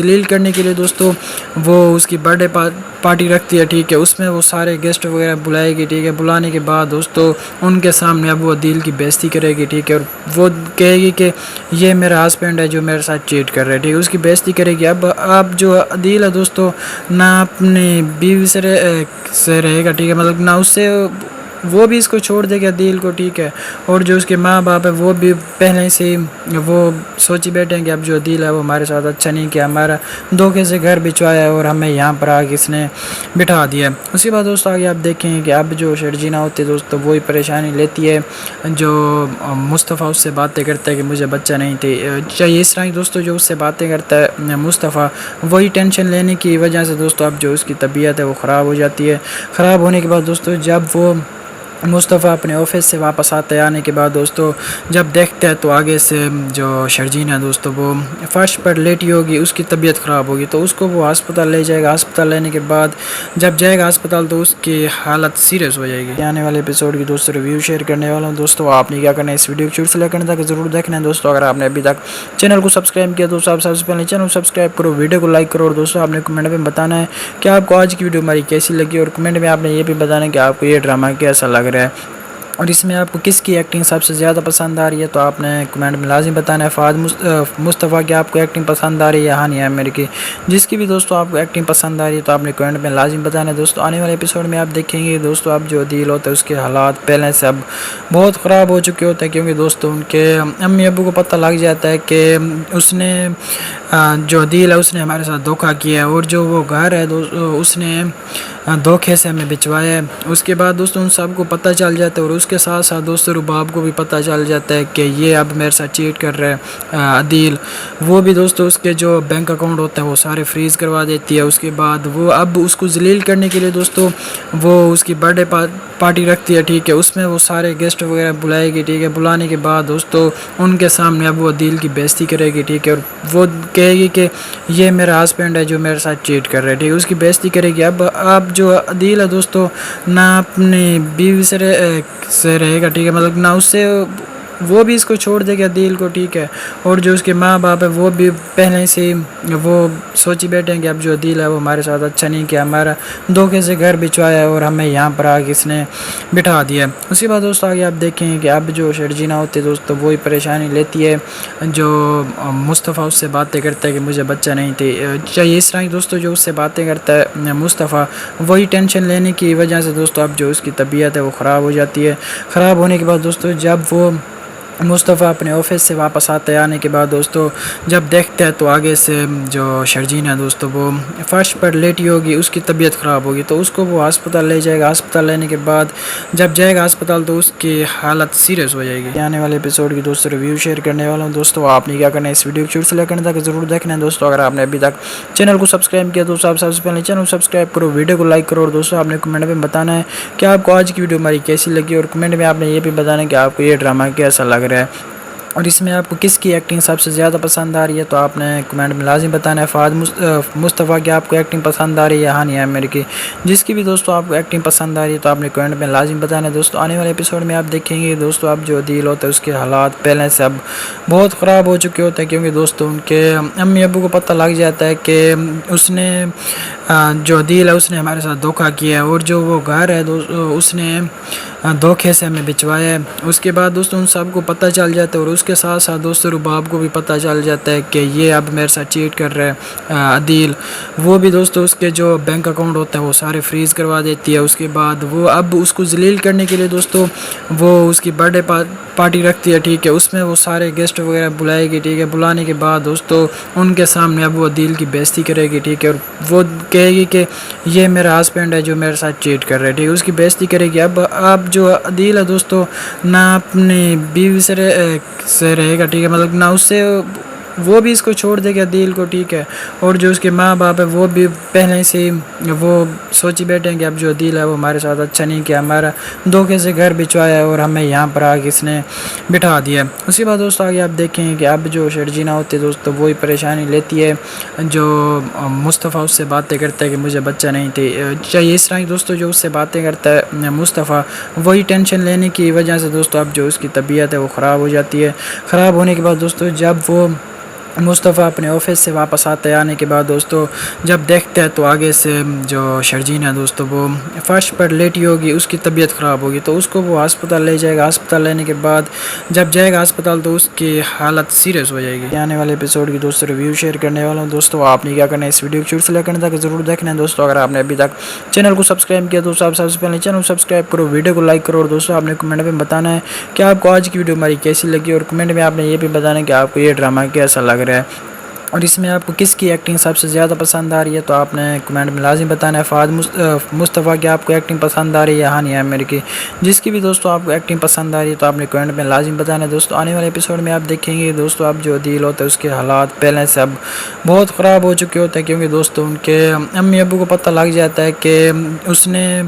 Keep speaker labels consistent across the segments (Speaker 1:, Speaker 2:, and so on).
Speaker 1: ذلیل کرنے کے لیے دوستوں وہ اس کی برتھ ڈے پارٹی رکھتی ہے، ٹھیک ہے، اس میں وہ سارے گیسٹ وغیرہ بلائے گی، ٹھیک ہے، بلانے کے بعد دوستوں ان کے سامنے اب وہ عدیل کی بےزتی کرے گی، ٹھیک ہے، اور وہ کہے گی کہ یہ میرا ہسبینڈ ہے جو میرے ساتھ چیٹ کر رہا ہے، ٹھیک ہے، اس کی بےزتی کرے گی۔ اب جو عدیل ہے دوستوں نہ اپنی بیوی سے رہے گا، ٹھیک ہے، مطلب نہ اس سے، وہ بھی اس کو چھوڑ دے گا عدیل کو، ٹھیک ہے، اور جو اس کے ماں باپ ہے وہ بھی پہلے سے ہی وہ سوچی بیٹھے ہیں کہ اب جو عدیل ہے وہ ہمارے ساتھ اچھا نہیں کیا، ہمارا دھوکے سے گھر بچوایا ہے اور ہمیں یہاں پر آ کے اس نے بٹھا دیا ہے۔ اس کے بعد دوستوں آگے آپ دیکھیں کہ اب جو شرجینا ہوتی ہے دوستوں وہی پریشانی لیتی ہے، جو مصطفیٰ اس سے باتیں کرتا ہے کہ مجھے بچہ نہیں چاہیے، اس طرح کی دوستوں جو اس سے باتیں کرتا ہے مصطفیٰ، وہی ٹینشن لینے کی وجہ سے دوستوں اب جو اس کی طبیعت ہے وہ خراب ہو جاتی ہے۔ خراب ہونے کے بعد دوستوں جب وہ مصطفیٰ اپنے آفس سے واپس آنے کے بعد دوستوں جب دیکھتے ہیں تو آگے سے جو شرجین ہے دوستوں وہ فرش پر لیٹی ہوگی، اس کی طبیعت خراب ہوگی، تو اس کو وہ ہسپتال لے جائے گا۔ ہسپتال لینے کے بعد جب جائے گا ہسپتال تو اس کی حالت سیریس ہو جائے گی۔ آنے والے ایپیسوڈ کی دوستوں ریویو شیئر کرنے والا ہوں دوستوں، آپ نے کیا کرنا ہے اس ویڈیو کو شروع سے لے کرنے تک ضرور دیکھنا ہے دوستوں۔ اگر آپ نے ابھی تک چینل کو سبسکرائب کیا تو آپ سب سے پہلے چینل کو سبسکرائب کرو، ویڈیو کو لائک کرو، اور دوستوں آپ نے کمنٹ میں بتانا ہے کہ آپ کو آج کی ویڈیو ہماری کیسی لگی، اور کمنٹ میں آپ نے یہ بھی بتانا ہے کہ آپ کو یہ ڈرامہ کیسا لگ رہا ہے اور اس میں آپ کو کس کی ایکٹنگ سب سے زیادہ پسند آ رہی ہے، تو آپ نے کمنٹ میں لازم بتانا ہے۔ فہد مصطفیٰ کی آپ کو ایکٹنگ پسند آ رہی ہے، ہانی عامر کی، جس کی بھی دوستوں آپ کو ایکٹنگ پسند آ رہی ہے تو آپ نے کمنٹ میں لازم بتانا ہے دوستوں۔ آنے والے ایپیسوڈ میں آپ دیکھیں گے دوستوں اب جو عدیل ہوتا ہے اس کے حالات پہلے سے اب بہت خراب ہو چکے ہوتے ہیں، کیونکہ دوستوں ان کے امی ابو کو پتہ لگ جاتا ہے کہ اس نے جو عدیل ہے اس نے ہمارے ساتھ دھوکہ کیا ہے، اور جو وہ گھر ہے اس نے دھوکے سے ہمیں بچوایا ہے۔ اس کے بعد دوستوں ان سب کو پتہ چل جاتا ہے، اور اس کے ساتھ ساتھ دوستوں رباب کو بھی پتہ چل جاتا ہے کہ یہ اب میرے ساتھ چیٹ کر رہا ہے عدیل، وہ بھی دوستوں اس کے جو بینک اکاؤنٹ ہوتا ہے وہ سارے فریز کروا دیتی ہے۔ اس کے بعد وہ اب اس کو ذلیل کرنے کے لیے دوستوں وہ اس کی برتھ ڈے پارٹی رکھتی ہے، ٹھیک ہے، اس میں وہ سارے گیسٹ وغیرہ بلائے گی، ٹھیک ہے، بلانے کے بعد دوستوں ان کے سامنے اب وہ عدیل کی بےزتی کرے گی، ٹھیک ہے، اور وہ کہے گی کہ یہ میرا ہسبینڈ ہے جو میرے ساتھ چیٹ کر رہا ہے، ٹھیک ہے، اس کی بےزتی کرے گی۔ اب جو عدیل ہے دوستوں نہ اپنی بیوی سے رہے گا، ٹھیک ہے، مطلب نہ اس سے، وہ بھی اس کو چھوڑ دے گا عدیل کو، ٹھیک ہے، اور جو اس کے ماں باپ ہے وہ بھی پہلے سے ہی وہ سوچی بیٹھے ہیں کہ اب جو عدیل ہے وہ ہمارے ساتھ اچھا نہیں کیا، ہمارا دھوکے سے گھر بچوایا ہے اور ہمیں یہاں پر آ کے اس نے بٹھا دیا ہے۔ اس کے بعد دوستوں آگے آپ دیکھیں کہ اب جو شرجینا ہوتی ہے دوستوں وہی پریشانی لیتی ہے، جو مصطفیٰ اس سے باتیں کرتا ہے کہ مجھے بچہ نہیں چاہیے، اس طرح کی دوستوں جو اس سے باتیں کرتا ہے مصطفیٰ، وہی ٹینشن لینے کی وجہ سے دوستوں اب جو اس کی طبیعت ہے وہ خراب ہو جاتی ہے۔ خراب ہونے کے بعد دوستوں جب وہ مصطفیٰ اپنے آفس سے واپس آنے کے بعد دوستوں جب دیکھتے ہیں تو آگے سے جو شرجین ہے دوستوں وہ فرش پر لیٹی ہوگی، اس کی طبیعت خراب ہوگی، تو اس کو وہ ہسپتال لے جائے گا۔ ہسپتال لینے کے بعد جب جائے گا ہسپتال تو اس کی حالت سیریس ہو جائے گی۔ آنے والے ایپیسوڈ کی دوستوں ریویو شیئر کرنے والا ہوں دوستوں، آپ نے کیا کرنا ہے اس ویڈیو کو شروع سے لے کرنے تک ضرور دیکھنا ہے دوستوں۔ اگر آپ نے ابھی تک چینل کو سبسکرائب کیا تو آپ سب سے پہلے چینل کو سبسکرائب کرو، ویڈیو کو لائک کرو، اور دوستوں آپ نے کمنٹ میں بتانا ہے کہ آپ کو آج کی ویڈیو ہماری کیسی لگی، اور کمنٹ میں آپ نے یہ بھی بتانا ہے کہ آپ کو یہ ڈرامہ کیسا لگ رہا ہے اور اس میں آپ کو کس کی ایکٹنگ سب سے زیادہ پسند آ رہی ہے، تو آپ نے کمنٹ میں لازم بتانا ہے۔ فہد مصطفیٰ کی آپ کو ایکٹنگ پسند آ رہی ہے، ہانی عامر کی، جس کی بھی دوستوں آپ کو ایکٹنگ پسند آ رہی ہے تو آپ نے کمنٹ میں لازم بتانا ہے دوستوں۔ آنے والے ایپیسوڈ میں آپ دیکھیں گے دوستوں اب جو عدیل ہوتا ہے اس کے حالات پہلے سے اب بہت خراب ہو چکے ہوتے ہیں، کیونکہ دوستوں ان کے امی ابو کو پتہ لگ جاتا ہے کہ اس نے جو عدیل ہے اس نے ہمارے ساتھ دھوکہ کیا ہے، اور جو وہ گھر ہے اس نے دھوکے سے ہمیں بچوایا ہے۔ اس کے بعد دوستوں ان سب کو پتہ چل جاتا ہے، اور اس کے ساتھ ساتھ دوستوں رباب کو بھی پتہ چل جاتا ہے کہ یہ اب میرے ساتھ چیٹ کر رہا ہے عدیل، وہ بھی دوستوں اس کے جو بینک اکاؤنٹ ہوتا ہے وہ سارے فریز کروا دیتی ہے۔ اس کے بعد وہ اب اس کو ذلیل کرنے کے لیے دوستوں وہ اس کی برتھ ڈے پارٹی رکھتی ہے، ٹھیک ہے، اس میں وہ سارے گیسٹ وغیرہ بلائے گی، ٹھیک ہے، بلانے کے بعد دوستوں ان کے سامنے اب وہ عدیل کی بےزتی کرے گی، ٹھیک ہے، اور وہ کہے گی کہ یہ میرا ہسبینڈ ہے جو میرے ساتھ چیٹ کر رہا ہے، ٹھیک ہے، اس کی بےزتی کرے گی۔ اب جو عدیل ہے دوستوں نہ اپنی بیوی سے رہے گا، ٹھیک ہے، مطلب نہ اس سے، وہ بھی اس کو چھوڑ دے گا عدیل کو، ٹھیک ہے، اور جو اس کے ماں باپ ہے وہ بھی پہلے سے ہی وہ سوچی بیٹھے ہیں کہ اب جو عدیل ہے وہ ہمارے ساتھ اچھا نہیں کیا، ہمارا دھوکے سے گھر بچوایا ہے اور ہمیں یہاں پر آ کے اس نے بٹھا دیا ہے۔ اس کے بعد دوستوں آگے آپ دیکھیں کہ اب جو شرجینا ہوتی ہے دوستوں وہی پریشانی لیتی ہے، جو مصطفیٰ اس سے باتیں کرتا ہے کہ مجھے بچہ نہیں چاہیے، اس طرح کی دوستوں جو اس سے باتیں کرتا ہے مصطفیٰ، وہی ٹینشن لینے کی وجہ سے دوستوں اب جو اس کی طبیعت ہے وہ خراب ہو جاتی ہے۔ خراب ہونے کے بعد دوستوں جب وہ مصطفیٰ اپنے آفس سے واپس آنے کے بعد دوستوں جب دیکھتے ہیں تو آگے سے جو شرجین ہے دوستوں وہ فرش پر لیٹی ہوگی، اس کی طبیعت خراب ہوگی تو اس کو وہ ہسپتال لے جائے گا۔ ہسپتال لینے کے بعد جب جائے گا ہسپتال تو اس کی حالت سیریس ہو جائے گی۔ آنے والے ایپیسوڈ کی دوستوں ریویو شیئر کرنے والا ہوں دوستوں، آپ نے کیا کرنا ہے اس ویڈیو کو شروع سے لے کرنے تک ضرور دیکھنا ہے دوستوں۔ اگر آپ نے ابھی تک چینل کو سبسکرائب کیا تو سب سے پہلے چینل کو سبسکرائب کرو، ویڈیو کو لائک کرو، اور دوستوں آپ نے کمنٹ میں بتانا ہے کہ آپ کو آج کی ویڈیو ہماری کیسی لگی، اور کمنٹ میں آپ نے یہ بھی بتانا ہے کہ آپ کو یہ ڈرامہ کیسا لگ رہا ہے اور اس میں آپ کو کس کی ایکٹنگ سب سے زیادہ پسند آ رہی ہے۔ تو آپ نے کمنٹ میں لازم بتانا ہے فہد مصطفیٰ کی آپ کو ایکٹنگ پسند آ رہی ہے یا ہانی عامر کی، جس کی بھی دوستوں آپ کو ایکٹنگ پسند آ رہی ہے تو آپ نے کمنٹ میں لازم بتانا ہے دوستوں۔ آنے والے ایپیسوڈ میں آپ دیکھیں گے دوستوں اب جو عدیل ہوتا ہے اس کے حالات پہلے سے اب بہت خراب ہو چکے ہوتے ہیں، کیونکہ دوستوں ان کے امی ابو کو پتہ لگ جاتا ہے کہ اس نے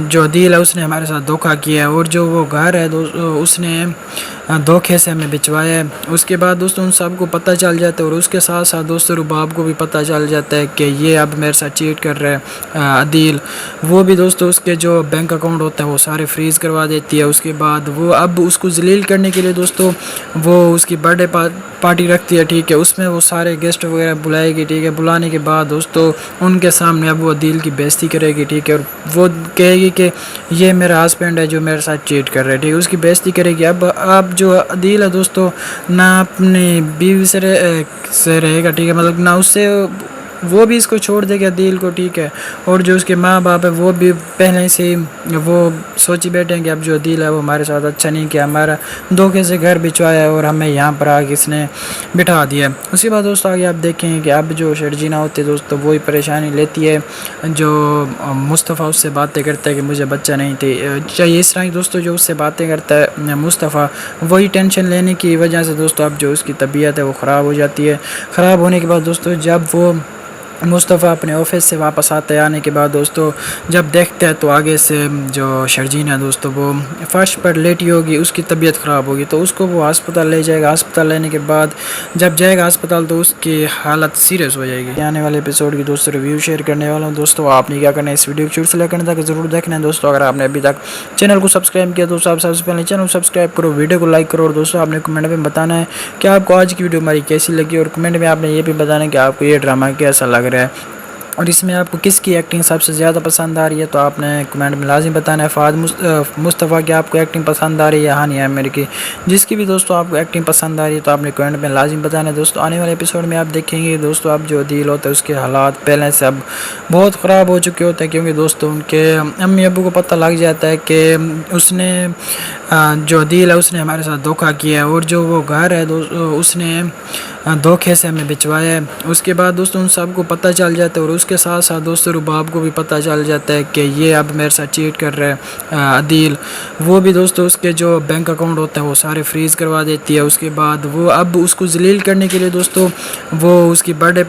Speaker 1: جو عدیل ہے اس نے ہمارے ساتھ دھوکہ کیا ہے، اور جو وہ گھر ہے اس نے دھوکے سے ہمیں بچوایا ہے۔ اس کے بعد دوستوں ان سب کو پتہ چل جاتا ہے، اور اس کے ساتھ ساتھ دوستوں رباب کو بھی پتہ چل جاتا ہے کہ یہ اب میرے ساتھ چیٹ کر رہا ہے عدیل۔ وہ بھی دوستوں اس کے جو بینک اکاؤنٹ ہوتا ہے وہ سارے فریز کروا دیتی ہے۔ اس کے بعد وہ اب اس کو ذلیل کرنے کے لیے دوستوں وہ اس کی برتھ ڈے پارٹی رکھتی ہے، ٹھیک ہے، اس میں وہ سارے گیسٹ وغیرہ بلائے گی، ٹھیک ہے۔ بلانے کے بعد دوستوں ان کے سامنے اب وہ عدیل کی بےزتی کرے گی، ٹھیک ہے، اور وہ کہے گی کہ یہ میرا ہسبینڈ ہے جو میرے ساتھ چیٹ کر رہا ہے، ٹھیک ہے، اس کی بےزتی کرے گی۔ اب جو عدیل ہے دوستوں نہ اپنی بیوی سے رہے گا، ٹھیک ہے، مطلب نہ اس سے، وہ بھی اس کو چھوڑ دے گا عدیل کو، ٹھیک ہے، اور جو اس کے ماں باپ ہے وہ بھی پہلے سے ہی وہ سوچی بیٹھے ہیں کہ اب جو عدیل ہے وہ ہمارے ساتھ اچھا نہیں کیا، ہمارا دھوکے سے گھر بچوایا ہے اور ہمیں یہاں پر آ کے اس نے بٹھا دیا ہے۔ اس کے بعد دوستوں آگے آپ دیکھیں کہ اب جو شرجینہ ہوتی ہے دوستوں وہی پریشانی لیتی ہے، جو مصطفیٰ اس سے باتیں کرتا ہے کہ مجھے بچہ نہیں چاہیے، اس طرح کی دوستوں جو اس سے باتیں کرتا ہے مصطفیٰ وہی ٹینشن لینے کی وجہ سے دوستوں اب جو اس کی طبیعت ہے وہ خراب ہو جاتی ہے۔ خراب ہونے کے بعد دوستوں جب وہ مصطفیٰ اپنے آفس سے واپس آنے کے بعد دوستوں جب دیکھتے ہیں تو آگے سے جو شرجین ہے دوستوں وہ فرش پر لیٹی ہوگی، اس کی طبیعت خراب ہوگی تو اس کو وہ ہسپتال لے جائے گا۔ ہسپتال لینے کے بعد جب جائے گا ہسپتال تو اس کی حالت سیریس ہو جائے گی۔ آنے والے ایپیسوڈ کی دوستوں ریویو شیئر کرنے والا ہوں دوستوں، آپ نے کیا کرنا ہے اس ویڈیو کو شروع سے لے کرنے تک ضرور دیکھنا ہے دوستوں۔ اگر آپ نے ابھی تک چینل کو سبسکرائب کیا تو سب سے پہلے چینل کو سبسکرائب کرو، ویڈیو کو لائک کرو، اور دوستوں آپ نے کمنٹ میں بتانا ہے کہ آپ کو آج کی ویڈیو ہماری کیسی لگی، اور کمنٹ میں آپ نے یہ بھی بتانا ہے کہ آپ کو یہ ڈرامہ کیسا لگ رہا ہے اور اس میں آپ کو کس کی ایکٹنگ سب سے زیادہ پسند آ رہی ہے۔ تو آپ نے کمنٹ میں لازم بتانا ہے فہد مصطفیٰ کی آپ کو ایکٹنگ پسند آ رہی ہے یا ہانی عامر کی، جس کی بھی دوستوں آپ کو ایکٹنگ پسند آ رہی ہے تو آپ نے کمنٹ میں لازم بتانا ہے دوستوں۔ آنے والے ایپیسوڈ میں آپ دیکھیں گے دوستوں اب جو عدیل ہوتا ہے اس کے حالات پہلے سے اب بہت خراب ہو چکے ہوتے ہیں، کیونکہ دوستوں ان کے امی ابو کو پتہ لگ جاتا ہے کہ اس نے جو عدیل ہے اس نے ہمارے ساتھ دھوکہ کیا ہے، اور جو وہ گھر ہے اس نے دھوکے سے ہمیں بچوایا ہے۔ اس کے بعد دوستوں ان سب کو پتہ چل جاتا ہے، اور اس کے ساتھ ساتھ دوستوں رباب کو بھی پتہ چل جاتا ہے کہ یہ اب میرے ساتھ چیٹ کر رہا ہے عدیل۔ وہ بھی دوستوں اس کے جو بینک اکاؤنٹ ہوتا ہے وہ سارے فریز کروا دیتی ہے۔ اس کے بعد وہ اب اس کو ذلیل کرنے کے لیے دوستوں وہ اس کی برتھ ڈے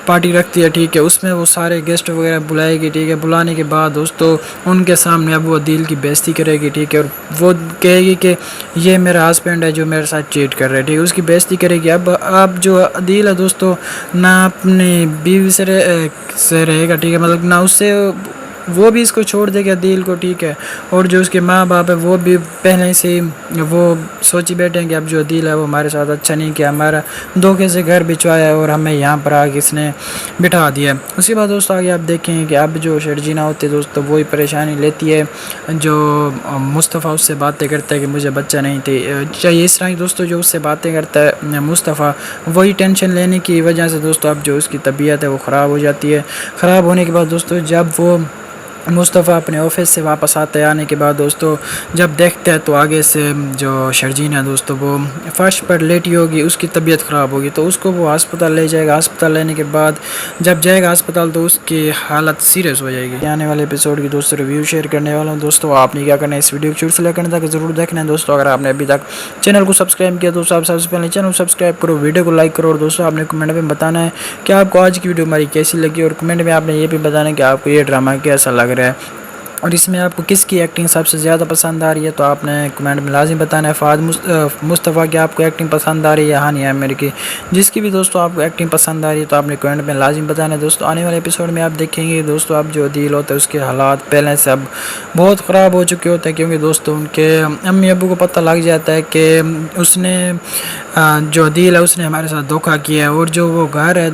Speaker 1: پارٹی رکھتی ہے، ٹھیک ہے، اس میں وہ سارے گیسٹ وغیرہ بلائے گی، ٹھیک ہے، بلانے کے بعد دوستوں ان کے سامنے اب وہ عدیل کی بےزتی کرے گی، ٹھیک ہے، اور وہ کہے گی کہ یہ میرا ہسبینڈ ہے جو میرے ساتھ چیٹ کر رہا ہے، ٹھیک ہے، اس کی بےزتی کرے گی۔ اب جو عدیل ہے دوستوں نہ اپنی بیوی سے رہے گا، ٹھیک ہے، مطلب نہ اس سے، وہ بھی اس کو چھوڑ دے گا عدیل کو، ٹھیک ہے، اور جو اس کے ماں باپ ہے وہ بھی پہلے سے ہی وہ سوچی بیٹھے ہیں کہ اب جو عدیل ہے وہ ہمارے ساتھ اچھا نہیں کیا، ہمارا دھوکے سے گھر بچوایا ہے اور ہمیں یہاں پر آ کے اس نے بٹھا دیا ہے۔ اس کے بعد دوستوں آگے آپ دیکھیں کہ اب جو شرجینہ ہوتی ہے دوستوں وہی پریشانی لیتی ہے، جو مصطفیٰ اس سے باتیں کرتا ہے کہ مجھے بچہ نہیں چاہیے، اس طرح کی دوستوں جو اس سے باتیں کرتا ہے مصطفیٰ وہی ٹینشن لینے کی وجہ سے دوستوں اب جو اس کی طبیعت ہے وہ خراب ہو جاتی ہے۔ خراب ہونے کے بعد دوستوں جب وہ مصطفیٰ اپنے آفس سے واپس آنے کے بعد دوستوں جب دیکھتے ہیں تو آگے سے جو شرجین ہے دوستوں وہ فرش پر لیٹی ہوگی، اس کی طبیعت خراب ہوگی تو اس کو وہ ہسپتال لے جائے گا۔ ہسپتال لینے کے بعد جب جائے گا ہسپتال تو اس کی حالت سیریس ہو جائے گی۔ آنے والے ایپیسوڈ کی دوستوں ریویو شیئر کرنے والا ہوں دوستوں، آپ نے کیا کرنا ہے اس ویڈیو کو شروع سے لے کرنے تک ضرور دیکھنا ہے دوستوں۔ اگر آپ نے ابھی تک چینل کو سبسکرائب کیا تو سب سے پہلے چینل کو سبسکرائب کرو، ویڈیو کو لائک کرو، اور دوستوں آپ نے کمنٹ میں بتانا ہے کہ آپ کو آج کی ویڈیو ہماری کیسی لگی، اور کمنٹ میں آپ نے یہ بھی بتانا ہے کہ آپ کو یہ ڈرامہ کیسا لگ رہا ہے اور اس میں آپ کو کس کی ایکٹنگ سب سے زیادہ پسند آ رہی ہے۔ تو آپ نے کمنٹ میں لازم بتانا ہے فہد مصطفیٰ کی آپ کو ایکٹنگ پسند آ رہی ہے یا ہانی عامر کی، جس کی بھی دوستوں آپ کو ایکٹنگ پسند آ رہی ہے تو آپ نے کمنٹ میں لازم بتانا ہے دوستوں۔ آنے والے ایپیسوڈ میں آپ دیکھیں گے دوستوں اب جو عدیل ہوتا ہے اس کے حالات پہلے سے اب بہت خراب ہو چکے ہوتے ہیں، کیونکہ دوستوں ان کے امی ابو کو پتہ لگ جاتا ہے کہ اس نے جو عدیل ہے اس نے ہمارے ساتھ دھوکہ کیا ہے، اور جو وہ گھر ہے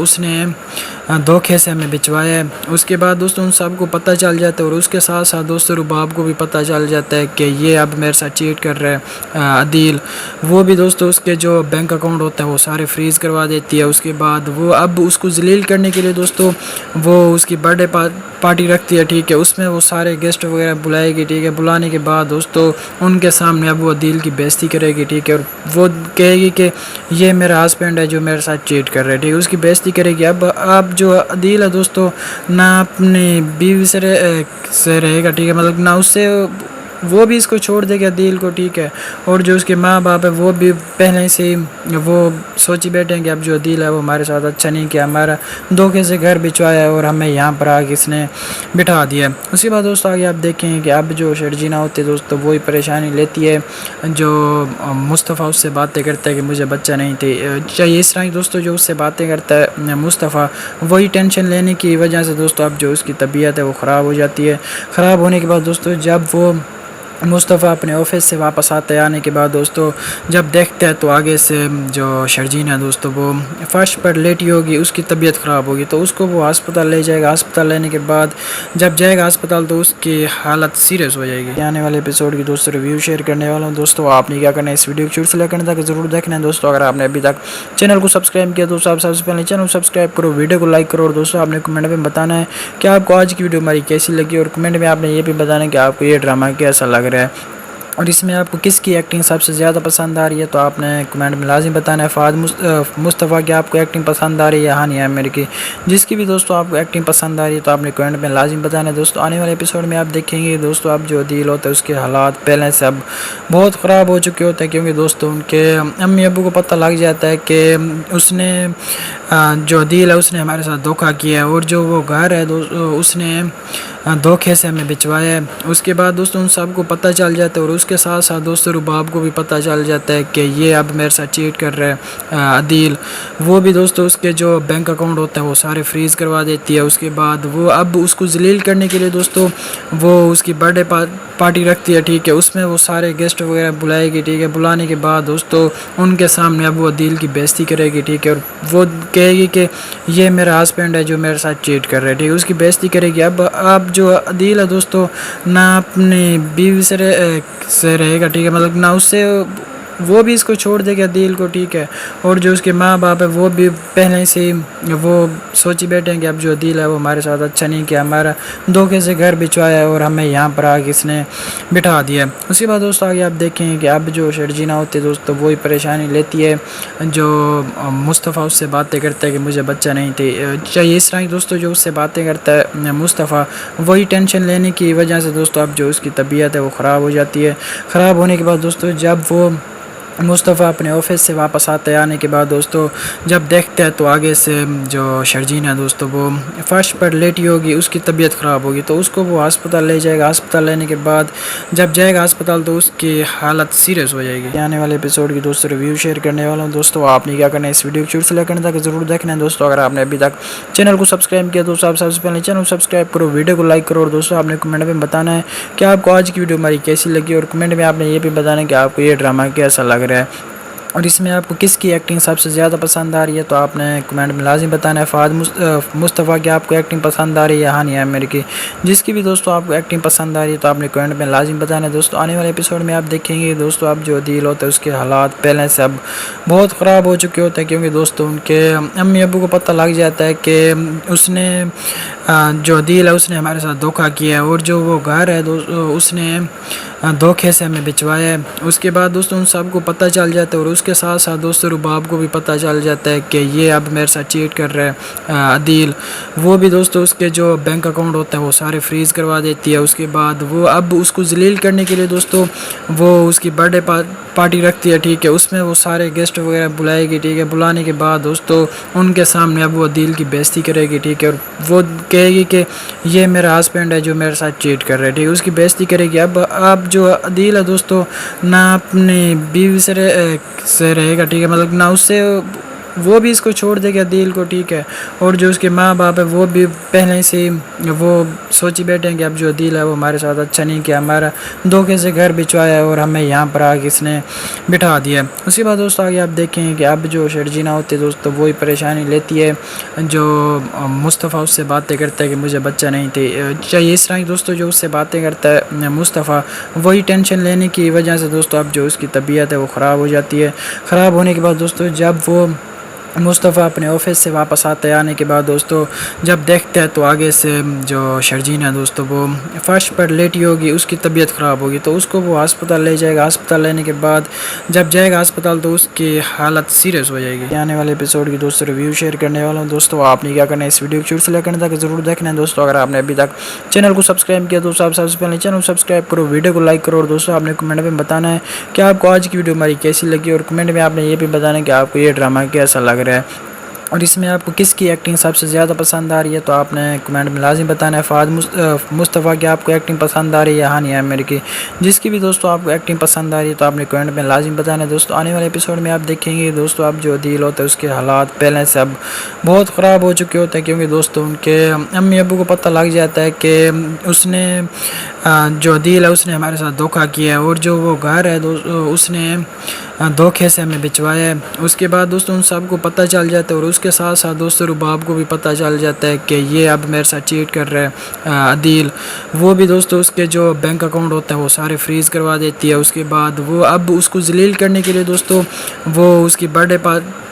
Speaker 1: اس نے دھوکے سے ہمیں بچوایا ہے۔ اس کے بعد دوستوں ان سب کو پتہ چل جاتا ہے، اور اس کے ساتھ ساتھ دوستوں رباب کو بھی پتہ چل جاتا ہے کہ یہ اب میرے ساتھ چیٹ کر رہا ہے عدیل۔ وہ بھی دوستوں اس کے جو بینک اکاؤنٹ ہوتا ہے وہ سارے فریز کروا دیتی ہے۔ اس کے بعد وہ اب اس کو ذلیل کرنے کے لیے دوستوں وہ اس کی برتھ ڈے پارٹی رکھتی ہے، ٹھیک ہے، اس میں وہ سارے گیسٹ وغیرہ بلائے گی، ٹھیک ہے، بلانے کے بعد دوستوں ان کے سامنے اب وہ عدیل کی بےزتی کرے گی، ٹھیک ہے، اور وہ کہے گی کہ یہ میرا ہسبینڈ ہے جو میرے ساتھ چیٹ کر رہا ہے، ٹھیک ہے، اس کی بےزتی کرے گی۔ اب جو عدیل ہے دوستوں نہ اپنی بیوی سے رہے گا، ٹھیک ہے، مطلب نہ اس سے، وہ بھی اس کو چھوڑ دے گا عدیل کو، ٹھیک ہے، اور جو اس کے ماں باپ ہے وہ بھی پہلے سے ہی وہ سوچی بیٹھیں کہ اب جو عدیل ہے وہ ہمارے ساتھ اچھا نہیں کیا، ہمارا دھوکے سے گھر بچوایا ہے اور ہمیں یہاں پر آ کے اس نے بٹھا دیا ہے۔ اس کے بعد دوستوں آگے آپ دیکھیں کہ اب جو شرجینہ ہوتی ہے دوستوں وہی پریشانی لیتی ہے، جو مصطفیٰ اس سے باتیں کرتا ہے کہ مجھے بچہ نہیں تھی چاہیے، اس طرح کی دوستوں جو اس سے باتیں کرتا ہے مصطفیٰ، وہی ٹینشن لینے کی وجہ سے دوستوں اب جو اس کی طبیعت ہے وہ خراب ہو جاتی ہے۔ خراب ہونے کے بعد دوستوں جب وہ مصطفیٰ اپنے آفس سے واپس آتے آنے کے بعد دوستوں جب دیکھتے ہیں تو آگے سے جو شرجین ہے دوستوں وہ فرش پر لیٹی ہوگی، اس کی طبیعت خراب ہوگی، تو اس کو وہ ہسپتال لے جائے گا۔ ہسپتال لینے کے بعد جب جائے گا ہسپتال تو اس کی حالت سیریس ہو جائے گی۔ آنے والے ایپیسوڈ کی دوستوں ریویو شیئر کرنے والا ہوں دوستوں، آپ نے کیا کرنا ہے اس ویڈیو کو شروع سے لے کرنے تک ضرور دیکھنا ہے دوستوں۔ اگر آپ نے ابھی تک چینل کو سبسکرائب کیا تو سب سے پہلے چینل کو سبسکرائب کرو، ویڈیو کو لائک کرو، اور دوستوں آپ نے کمنٹ میں بتانا ہے کہ آپ کو آج کی ویڈیو ہماری کیسی لگی، اور کمنٹ میں آپ نے یہ بھی بتانا ہے کہ آپ کو یہ ڈرامہ کیسا لگ رہا ہے، اور اس میں آپ کو کس کی ایکٹنگ سب سے زیادہ پسند آ رہی ہے، تو آپ نے کمنٹ میں لازم بتانا ہے۔ فہد مصطفیٰ کی آپ کو ایکٹنگ پسند آ رہی ہے یا ہانی عامر کی، جس کی بھی دوستوں آپ کو ایکٹنگ پسند آ رہی ہے تو آپ نے کمنٹ میں لازم بتانا ہے دوستوں۔ آنے والے ایپیسوڈ میں آپ دیکھیں گے دوستوں اب جو عدیل ہوتا ہے اس کے حالات پہلے سے اب بہت خراب ہو چکے ہوتے ہیں، کیونکہ دوستوں ان کے امی ابو کو پتہ لگ جاتا ہے کہ اس نے جو عدیل ہے اس نے ہمارے ساتھ دھوکہ کیا ہے، اور جو وہ گھر ہے اس نے دھوکے سے ہمیں بچوایا ہے۔ اس کے بعد دوستوں ان سب کو پتہ چل جاتا ہے، اور اس کے ساتھ ساتھ دوستوں رباب کو بھی پتہ چل جاتا ہے کہ یہ اب میرے ساتھ چیٹ کر رہا ہے عدیل۔ وہ بھی دوستوں اس کے جو بینک اکاؤنٹ ہوتا ہے وہ سارے فریز کروا دیتی ہے۔ اس کے بعد وہ اب اس کو ذلیل کرنے کے لیے دوستوں وہ اس کی برتھ ڈے پارٹی رکھتی ہے، ٹھیک ہے، اس میں وہ سارے گیسٹ وغیرہ بلائے گی، ٹھیک ہے، بلانے کے بعد دوستوں ان کے سامنے اب وہ عدیل کی بےزتی کرے گی، ٹھیک ہے، اور وہ کہے گی کہ یہ میرا ہسبینڈ ہے جو میرے ساتھ چیٹ کر رہا ہے، ٹھیک ہے، اس کی بےزتی کرے گی۔ اب جو عدیل ہے دوستوں نہ اپنی بیوی سے رہے گا، ٹھیک ہے، مطلب نہ اس سے، وہ بھی اس کو چھوڑ دے گا عدیل کو، ٹھیک ہے، اور جو اس کے ماں باپ ہے وہ بھی پہلے سے ہی وہ سوچی بیٹھے ہیں کہ اب جو عدیل ہے وہ ہمارے ساتھ اچھا نہیں کیا، ہمارا دھوکے سے گھر بچوایا ہے اور ہمیں یہاں پر آ کے اس نے بٹھا دیا ہے۔ اس کے بعد دوستوں آگے آپ دیکھیں کہ اب جو شرجینہ ہوتی ہے دوستوں وہی پریشانی لیتی ہے، جو مصطفیٰ اس سے باتیں کرتا ہے کہ مجھے بچہ نہیں تھی چاہیے، اس طرح کی دوستوں جو اس سے باتیں کرتا ہے مصطفیٰ، وہی ٹینشن لینے کی وجہ سے دوستوں اب جو اس کی طبیعت ہے وہ خراب ہو جاتی ہے۔ خراب ہونے کے بعد دوستوں جب وہ مصطفیٰ اپنے آفس سے واپس آتے آنے کے بعد دوستوں جب دیکھتے ہیں تو آگے سے جو شرجین ہے دوستوں وہ فرش پر لیٹی ہوگی، اس کی طبیعت خراب ہوگی، تو اس کو وہ ہسپتال لے جائے گا۔ ہسپتال لینے کے بعد جب جائے گا ہسپتال تو اس کی حالت سیریس ہو جائے گی۔ آنے والے ایپیسوڈ کی دوستوں ریویو شیئر کرنے والا ہوں دوستوں، آپ نے کیا کرنا ہے اس ویڈیو کو شروع سے لے کرنے تک ضرور دیکھنا ہے دوستوں۔ اگر آپ نے ابھی تک چینل کو سبسکرائب کیا تو سب سے پہلے چینل کو سبسکرائب کرو، ویڈیو کو لائک کرو، اور دوستوں آپ نے کمنٹ میں بتانا ہے کہ آپ کو آج کی ویڈیو ہماری کیسی لگی، اور کمنٹ میں آپ نے یہ بھی بتانا ہے کہ آپ کو یہ ڈرامہ کیسا لگ رہا ہے، اور اس میں آپ کو کس کی ایکٹنگ سب سے زیادہ پسند آ رہی ہے، تو آپ نے کمنٹ میں لازم بتانا ہے۔ فہد مصطفیٰ کی آپ کو ایکٹنگ پسند آ رہی ہے یا ہانی عامر کی، جس کی بھی دوستوں آپ کو ایکٹنگ پسند آ رہی ہے تو آپ نے کمنٹ میں لازم بتانا ہے دوستوں۔ آنے والے ایپیسوڈ میں آپ دیکھیں گے دوستوں اب جو عدیل ہوتا ہے اس کے حالات پہلے سے اب بہت خراب ہو چکے ہوتے ہیں، کیونکہ دوستوں ان کے امی ابو کو پتہ لگ جاتا ہے کہ اس نے جو عدیل ہے اس نے ہمارے ساتھ دھوکہ کیا ہے، اور جو وہ گھر ہے اس نے دھوکے سے ہمیں بچوایا ہے۔ اس کے بعد دوستوں ان سب کو پتہ چل جاتا ہے، اور اس کے ساتھ ساتھ دوستوں رباب کو بھی پتہ چل جاتا ہے کہ یہ اب میرے ساتھ چیٹ کر رہا ہے عدیل۔ وہ بھی دوستوں اس کے جو بینک اکاؤنٹ ہوتا ہے وہ سارے فریز کروا دیتی ہے۔ اس کے بعد وہ اب اس کو ذلیل کرنے کے لیے دوستوں وہ اس کی برتھ ڈے پارٹی رکھتی ہے، ٹھیک ہے، اس میں وہ سارے گیسٹ وغیرہ بلائے گی، ٹھیک ہے، بلانے کے بعد دوستوں ان کے سامنے اب وہ عدیل کی بےزتی کرے گی، ٹھیک ہے، اور وہ کہے گی کہ یہ میرا ہسبینڈ ہے جو میرے ساتھ چیٹ کر رہا ہے، ٹھیک ہے، اس کی بےزتی کرے گی۔ اب جو عدیل ہے دوستوں نہ اپنی بیوی سے رہے گا، ٹھیک ہے، مطلب نہ اس سے، وہ بھی اس کو چھوڑ دے گا دل کو، ٹھیک ہے، اور جو اس کے ماں باپ ہے وہ بھی پہلے سے ہی وہ سوچی بیٹھے ہیں کہ اب جو دل ہے وہ ہمارے ساتھ اچھا نہیں کیا، ہمارا دھوکے سے گھر بچوایا ہے اور ہمیں یہاں پر آ کے اس نے بٹھا دیا ہے۔ اس کے بعد دوستو آگے آپ دیکھیں کہ اب جو شرجینا ہوتی ہے دوستو وہی پریشانی لیتی ہے، جو مصطفیٰ اس سے باتیں کرتا ہے کہ مجھے بچہ نہیں چاہیے، اس طرح دوستو جو اس سے باتیں کرتا ہے مصطفیٰ، وہی ٹینشن لینے کی وجہ سے دوستو اب جو اس کی طبیعت ہے وہ خراب ہو جاتی ہے۔ خراب ہونے کے بعد دوستو جب وہ مصطفیٰ اپنے آفس سے واپس آنے کے بعد دوستو جب دیکھتے ہیں تو آگے سے جو شرجین ہے دوستو وہ فرش پر لیٹی ہوگی، اس کی طبیعت خراب ہوگی، تو اس کو وہ ہسپتال لے جائے گا۔ ہسپتال لینے کے بعد جب جائے گا ہسپتال تو اس کی حالت سیریس ہو جائے گی۔ آنے والے ایپیسوڈ کی دوستو ریویو شیئر کرنے والا ہوں دوستو، آپ نے کیا کرنا ہے اس ویڈیو کو شروع سے لے کرنے تک ضرور دیکھنا ہے دوستو۔ اگر آپ نے ابھی تک چینل کو سبسکرائب کیا تو آپ سب سے پہلے چینل کو سبسکرائب کرو، ویڈیو کو لائک کرو، اور دوستو آپ نے کمنٹ میں بتانا ہے کہ آپ کو آج کی ویڈیو ہماری کیسی لگی، اور کمنٹ میں آپ نے یہ بھی بتانا ہے کہ آپ کو یہ ڈرامہ کیسا لگ رہا ہے اور اس میں آپ کو کس کی ایکٹنگ سب سے زیادہ پسند آ رہی ہے، تو آپ نے کمنٹ میں لازم بتانا ہے۔ فہد مصطفیٰ کی آپ کو ایکٹنگ پسند آ رہی ہے، ہانی عامر کی، جس کی بھی دوستو آپ کو ایکٹنگ پسند آ رہی ہے تو آپ نے کمنٹ میں لازم بتانا ہے دوستو۔ آنے والے ایپیسوڈ میں آپ دیکھیں گے دوستو اب جو عدیل ہوتا ہے اس کے حالات پہلے سے اب بہت خراب ہو چکے ہوتے ہیں، کیونکہ دوستو ان کے امی ابو کو پتہ لگ جاتا ہے کہ اس نے جو عدیل ہے اس نے ہمارے ساتھ دھوکہ کیا ہے، اور جو وہ گھر ہے اس نے دھوکے سے ہمیں بچوایا ہے۔ اس کے بعد دوستو ان سب کو پتہ چل جاتا ہے، اور اس کے ساتھ ساتھ دوستو رباب کو بھی پتہ چل جاتا ہے کہ یہ اب میرے ساتھ چیٹ کر رہا ہے عدیل۔ وہ بھی دوستو اس کے جو بینک اکاؤنٹ ہوتا ہے وہ سارے فریز کروا دیتی ہے۔ اس کے بعد وہ اب اس کو ذلیل کرنے کے لیے دوستو وہ اس کی برتھ ڈے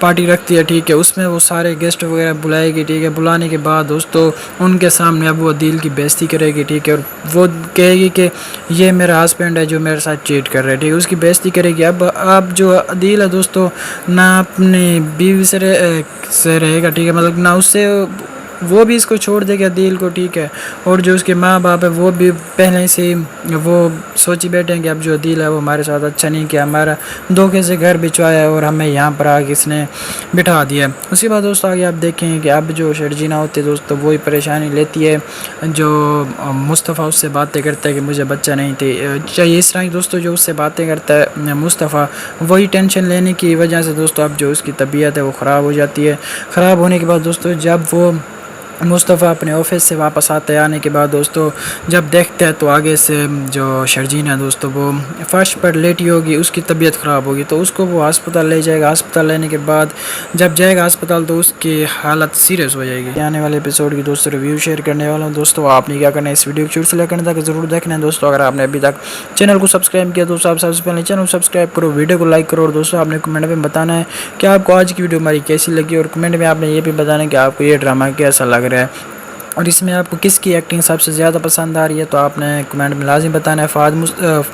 Speaker 1: پارٹی رکھتی ہے، ٹھیک ہے، اس میں وہ سارے گیسٹ وغیرہ بلائے گی، ٹھیک ہے، بلانے کے بعد دوستو ان کے سامنے اب وہ عدیل کی بےزتی کرے گی، ٹھیک ہے، اور وہ کہے گی کہ یہ میرا ہسبینڈ ہے جو میرے ساتھ چیٹ کر رہا ہے، ٹھیک ہے، اس کی بےزتی کرے گی۔ اب جو عدیل ہے دوستو نہ اپنی بیوی سے رہے گا، ٹھیک ہے، مطلب نہ اس سے، وہ بھی اس کو چھوڑ دے گا عدیل کو، ٹھیک ہے، اور جو اس کے ماں باپ ہے وہ بھی پہلے سے ہی وہ سوچی بیٹھے ہیں کہ اب جو عدیل ہے وہ ہمارے ساتھ اچھا نہیں کیا، ہمارا دھوکے سے گھر بچوایا ہے اور ہمیں یہاں پر آ کے اس نے بٹھا دیا ہے۔ اسی بعد دوستو آگے آپ دیکھیں کہ اب جو شرجینا ہوتی ہے دوستو وہی پریشانی لیتی ہے، جو مصطفیٰ اس سے باتیں کرتا ہے کہ مجھے بچہ نہیں چاہیے، اس طرح دوستو جو اس سے باتیں کرتا ہے مصطفیٰ، وہی ٹینشن لینے کی وجہ سے دوستو اب جو اس کی طبیعت ہے وہ خراب ہو جاتی ہے۔ خراب ہونے کے بعد دوستو جب وہ مصطفیٰ اپنے آفس سے واپس آنے کے بعد دوستو جب دیکھتے ہیں تو آگے سے جو شرجین ہے دوستو وہ فرش پر لیٹی ہوگی، اس کی طبیعت خراب ہوگی، تو اس کو وہ ہسپتال لے جائے گا۔ ہسپتال لینے کے بعد جب جائے گا ہسپتال تو اس کی حالت سیریس ہو جائے گی۔ آنے والے ایپیسوڈ کی دوستو ریویو شیئر کرنے والا ہوں دوستو، آپ نے کیا کرنا ہے اس ویڈیو کو شروع سے لے کرنے تک ضرور دیکھنا ہے دوستو۔ اگر آپ نے ابھی تک چینل کو سبسکرائب کیا تو آپ سب سے پہلے چینل کو سبسکرائب کرو، ویڈیو کو لائک کرو، اور دوستو آپ نے کمنٹ میں بتانا ہے کہ آپ کو آج کی ویڈیو ہماری کیسی لگی، اور کمنٹ میں آپ نے یہ بھی بتانا ہے کہ آپ کو یہ ڈرامہ کیسا لگ رہا ہے اور اس میں آپ کو کس کی ایکٹنگ سب سے زیادہ پسند آ رہی ہے، تو آپ نے کمنٹ میں لازم بتانا ہے۔ فہد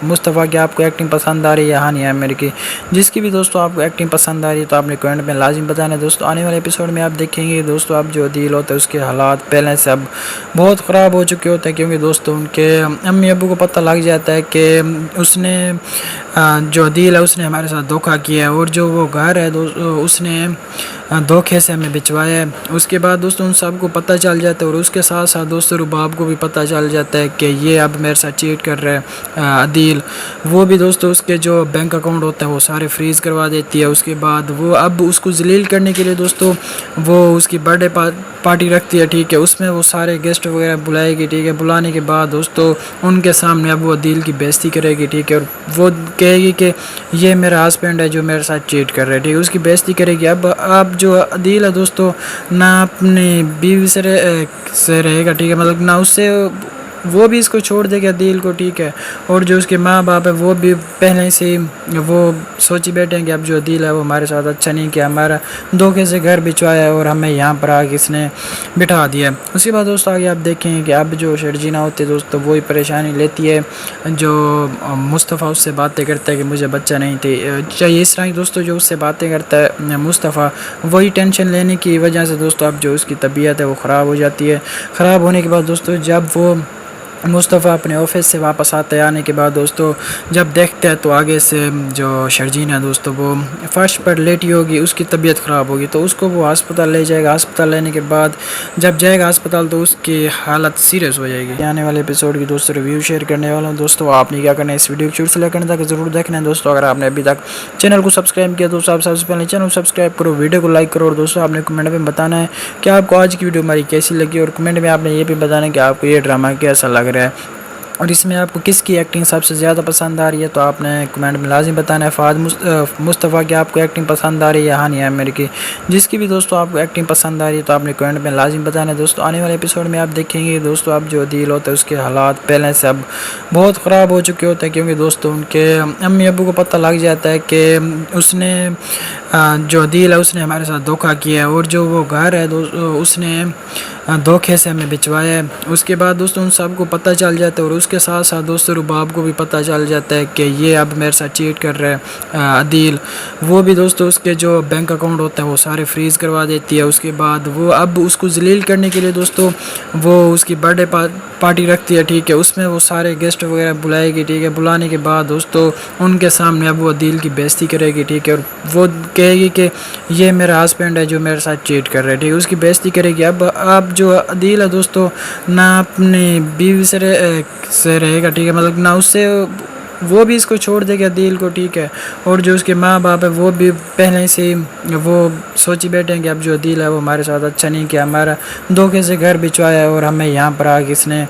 Speaker 1: مصطفیٰ کی آپ کو ایکٹنگ پسند آ رہی ہے، ہانی عامر کی، جس کی بھی دوستو آپ کو ایکٹنگ پسند آ رہی ہے تو آپ نے کمنٹ میں لازم بتانا ہے دوستو۔ آنے والے ایپیسوڈ میں آپ دیکھیں گے دوستو اب جو عدیل ہوتا ہے اس کے حالات پہلے سے اب بہت خراب ہو چکے ہوتے ہیں، کیونکہ دوستو ان کے امی ابو کو پتہ لگ جاتا ہے کہ اس نے جو عدیل ہے اس نے ہمارے ساتھ دھوکہ کیا ہے، اور جو وہ گھر ہے اس نے دھوکے سے ہمیں بچوایا ہے۔ اس کے بعد دوستو ان سب کو پتہ چل جاتا ہے، اور اس کے ساتھ ساتھ دوستو رباب کو بھی پتہ چل جاتا ہے کہ یہ اب میرے ساتھ چیٹ کر رہا ہے عدیل۔ وہ بھی دوستو اس کے جو بینک اکاؤنٹ ہوتا ہے وہ سارے فریز کروا دیتی ہے۔ اس کے بعد وہ اب اس کو ذلیل کرنے کے لیے دوستو وہ اس کی برتھ ڈے پارٹی رکھتی ہے، ٹھیک ہے، اس میں وہ سارے گیسٹ وغیرہ بلائے گی، ٹھیک ہے، بلانے کے بعد دوستو ان کے سامنے اب وہ عدیل کی بےزتی کرے گی، ٹھیک ہے، اور وہ کہے گی کہ یہ میرا ہسبینڈ ہے جو میرے ساتھ چیٹ کر رہا ہے، ٹھیک ہے، اس کی بےزتی کرے گی۔ اب جو عدیل ہے دوستو نہ اپنی بیوی سے رہے گا، ٹھیک ہے، مطلب نہ اس سے، وہ بھی اس کو چھوڑ دے گا عدیل کو، ٹھیک ہے، اور جو اس کے ماں باپ ہے وہ بھی پہلے سے ہی وہ سوچی بیٹھے ہیں کہ اب جو عدیل ہے وہ ہمارے ساتھ اچھا نہیں کیا، ہمارا دھوکے سے گھر بچوایا ہے اور ہمیں یہاں پر آ کے اس نے بٹھا دیا ہے۔ اسی بعد دوستو آگے آپ دیکھیں کہ اب جو شرجینا ہوتی ہے دوستو وہی پریشانی لیتی ہے، جو مصطفیٰ اس سے باتیں کرتا ہے کہ مجھے بچہ نہیں چاہیے، اس طرح دوستو جو اس سے باتیں کرتا ہے مصطفیٰ، وہی ٹینشن لینے کی وجہ سے دوستو اب جو اس کی طبیعت ہے وہ خراب ہو جاتی ہے۔ خراب ہونے کے بعد دوستو جب وہ مصطفیٰ اپنے آفس سے واپس آتے آنے کے بعد دوستوں جب دیکھتے ہیں تو آگے سے جو شرجین ہے دوستوں وہ فرش پر لیٹی ہوگی، اس کی طبیعت خراب ہوگی تو اس کو وہ ہسپتال لے جائے گا۔ ہسپتال لینے کے بعد جب جائے گا ہسپتال تو اس کی حالت سیریس ہو جائے گی۔ آنے والے ایپیسوڈ کی دوستوں ریویو شیئر کرنے والا ہوں دوستوں، آپ نے کیا کرنا ہے اس ویڈیو کو شروع سے لے کرنے تک ضرور دیکھنا ہے دوستوں۔ اگر آپ نے ابھی تک چینل کو سبسکرائب کیا تو سب سے پہلے چینل کو سبسکرائب کرو، ویڈیو کو لائک کرو، اور دوستوں آپ نے کمنٹ میں بتانا ہے کہ آپ کو آج کی ویڈیو ہماری کیسی لگی، اور کمنٹ میں آپ نے یہ بھی بتانا ہے کہ آپ کو یہ ڈرامہ کیسا لگ رہا ہے اور اس میں آپ کو کس کی ایکٹنگ سب سے زیادہ پسند آ رہی ہے۔ تو آپ نے کمنٹ میں لازم بتانا ہے فہد مصطفیٰ کی آپ کو ایکٹنگ پسند آ رہی ہے، ہانی عامر کی، جس کی بھی دوستوں آپ کو ایکٹنگ پسند آ رہی ہے تو آپ نے کمنٹ میں لازم بتانا ہے دوستوں۔ آنے والے ایپیسوڈ میں آپ دیکھیں گے دوستوں اب جو عدیل ہوتا ہے اس کے حالات پہلے سے اب بہت خراب ہو چکے ہوتے ہیں، کیونکہ دوستوں ان کے امی ابو کو پتہ لگ جاتا ہے کہ اس نے جو عدیل ہے اس نے ہمارے ساتھ دھوکہ کیا ہے، اور جو وہ گھر ہے اس نے دھوکے سے ہمیں بچوایا ہے۔ اس کے بعد دوستوں ان سب کو پتہ چل جاتا ہے، اور اس کے ساتھ ساتھ دوستوں رباب کو بھی پتہ چل جاتا ہے کہ یہ اب میرے ساتھ چیٹ کر رہا ہے عدیل۔ وہ بھی دوستوں اس کے جو بینک اکاؤنٹ ہوتا ہے وہ سارے فریز کروا دیتی ہے۔ اس کے بعد وہ اب اس کو ذلیل کرنے کے لیے دوستوں وہ اس کی برتھ ڈے پارٹی رکھتی ہے، ٹھیک ہے، اس میں وہ سارے گیسٹ وغیرہ بلائے گی، ٹھیک ہے، بلانے کے بعد دوستوں ان کے سامنے اب وہ عدیل کی بےزتی کرے گی، ٹھیک ہے، اور وہ کہے گی کہ یہ میرا ہسبینڈ ہے جو میرے ساتھ چیٹ کر رہا ہے، ٹھیک ہے، اس کی بےزتی کرے گی۔ اب جو عدیل ہے دوستوں نہ اپنی بیوی سے رہے گا، ٹھیک ہے، مطلب نہ اس سے، وہ بھی اس کو چھوڑ دے گا عدیل کو، ٹھیک ہے، اور جو اس کے ماں باپ ہے وہ بھی پہلے سے ہی وہ سوچی بیٹھے ہیں کہ اب جو عدیل ہے وہ ہمارے ساتھ اچھا نہیں کیا، ہمارا دھوکے سے گھر بچوایا ہے اور ہمیں یہاں پر آ کے اس نے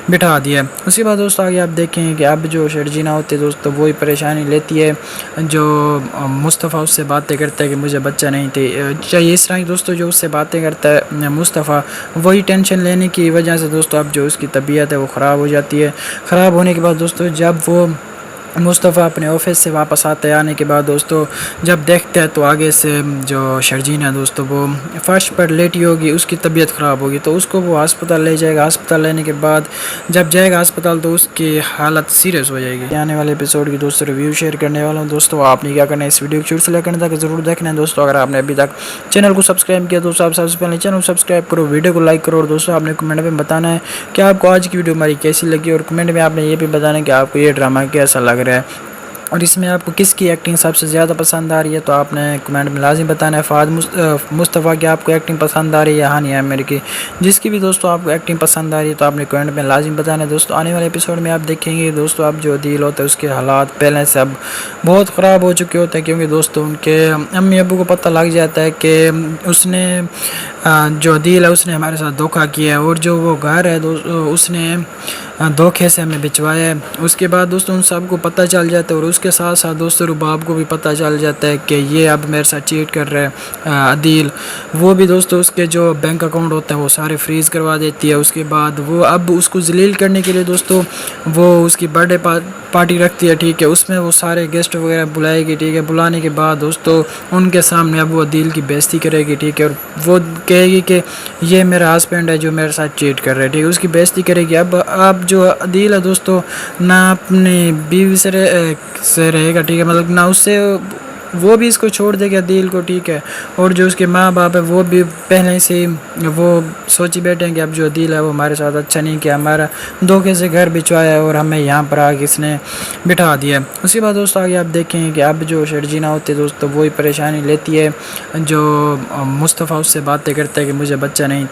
Speaker 1: بٹھا دیا ہے۔ اس کے بعد دوستوں آگے آپ دیکھیں کہ اب جو شرجینہ ہوتی ہے دوستوں وہی پریشانی لیتی ہے، جو مصطفیٰ اس سے باتیں کرتا ہے کہ مجھے بچہ نہیں چاہیے، اس طرح کی دوستوں جو اس سے باتیں کرتا ہے مصطفیٰ وہی ٹینشن لینے کی وجہ سے دوستوں اب جو اس کی طبیعت ہے وہ خراب ہو جاتی ہے۔ خراب ہونے کے بعد دوستوں جب وہ مصطفیٰ اپنے آفس سے واپس آتے آنے کے بعد دوستوں جب دیکھتے ہیں تو آگے سے جو شرجین ہے دوستوں وہ فرش پر لیٹی ہوگی، اس کی طبیعت خراب ہوگی تو اس کو وہ ہسپتال لے جائے گا۔ ہسپتال لینے کے بعد جب جائے گا ہسپتال تو اس کی حالت سیریس ہو جائے گی۔ آنے والے ایپیسوڈ کی دوستوں ریویو شیئر کرنے والا ہوں دوستوں، آپ نے کیا کرنا ہے اس ویڈیو کو شروع سے لے کرنے تک ضرور دیکھنا ہے دوستوں۔ اگر آپ نے ابھی تک چینل کو سبسکرائب کیا تو سب سے پہلے چینل کو سبسکرائب کرو، ویڈیو کو لائک کرو، اور دوستوں آپ نے کمنٹ میں بتانا ہے کہ آپ کو آج کی ویڈیو ہماری کیسی لگی، اور کمنٹ میں آپ نے یہ بھی بتانا ہے کہ آپ کو یہ ڈرامہ کیسا لگ رہا ہے اور اس میں آپ کو کس کی ایکٹنگ سب سے زیادہ پسند آ رہی ہے۔ تو آپ نے کمنٹ میں لازم بتانا ہے فہد مصطفیٰ کی آپ کو ایکٹنگ پسند آ رہی ہے، ہانی عامر کی، جس کی بھی دوستوں آپ کو ایکٹنگ پسند آ رہی ہے تو آپ نے کمنٹ میں لازم بتانا ہے دوستوں۔ آنے والے ایپیسوڈ میں آپ دیکھیں گے دوستوں اب جو عدیل ہوتا ہے اس کے حالات پہلے سے اب بہت خراب ہو چکے ہوتے ہیں، کیونکہ دوستوں ان کے امی ابو کو پتہ لگ جاتا ہے کہ اس نے جو عدیل ہے اس نے ہمارے ساتھ دھوکہ کیا ہے، اور جو وہ گھر ہے اس نے دھوکے سے ہمیں بچوایا ہے۔ اس کے بعد دوستوں ان سب کو پتہ چل جاتا ہے، اور اس کے ساتھ ساتھ دوستوں رباب کو بھی پتہ چل جاتا ہے کہ یہ اب میرے ساتھ چیٹ کر رہا ہے عدیل۔ وہ بھی دوستوں اس کے جو بینک اکاؤنٹ ہوتا ہے وہ سارے فریز کروا دیتی ہے۔ اس کے بعد وہ اب اس کو ذلیل کرنے کے لیے دوستوں وہ اس کی برتھ ڈے پارٹی رکھتی ہے، ٹھیک ہے، اس میں وہ سارے گیسٹ وغیرہ بلائے گی، ٹھیک ہے، بلانے کے بعد دوستوں ان کے سامنے اب وہ عدیل کی بےزتی کرے گی، ٹھیک ہے، اور وہ کہے گی کہ یہ میرا ہسبینڈ ہے جو میرے ساتھ چیٹ کر رہا ہے، ٹھیک ہے، اس کی بےزتی کرے گی۔ اب جو عدیل ہے دوستوں نہ اپنی بیوی سے رہے گا، ٹھیک ہے، مطلب نہ اس سے، وہ بھی اس کو چھوڑ دے گا عدیل کو، ٹھیک ہے، اور جو اس کے ماں باپ ہے وہ بھی پہلے سے ہی وہ سوچی بیٹھے ہیں کہ اب جو عدیل ہے وہ ہمارے ساتھ اچھا نہیں کیا، ہمارا دھوکے سے گھر بچوایا ہے اور ہمیں یہاں پر آ کے اس نے بٹھا دیا ہے۔ اس کے بعد دوستوں آگے آپ دیکھیں کہ اب جو شرجینہ ہوتی ہے دوستوں وہی پریشانی لیتی ہے، جو مصطفیٰ اس سے باتیں کرتا ہے کہ مجھے بچہ نہیں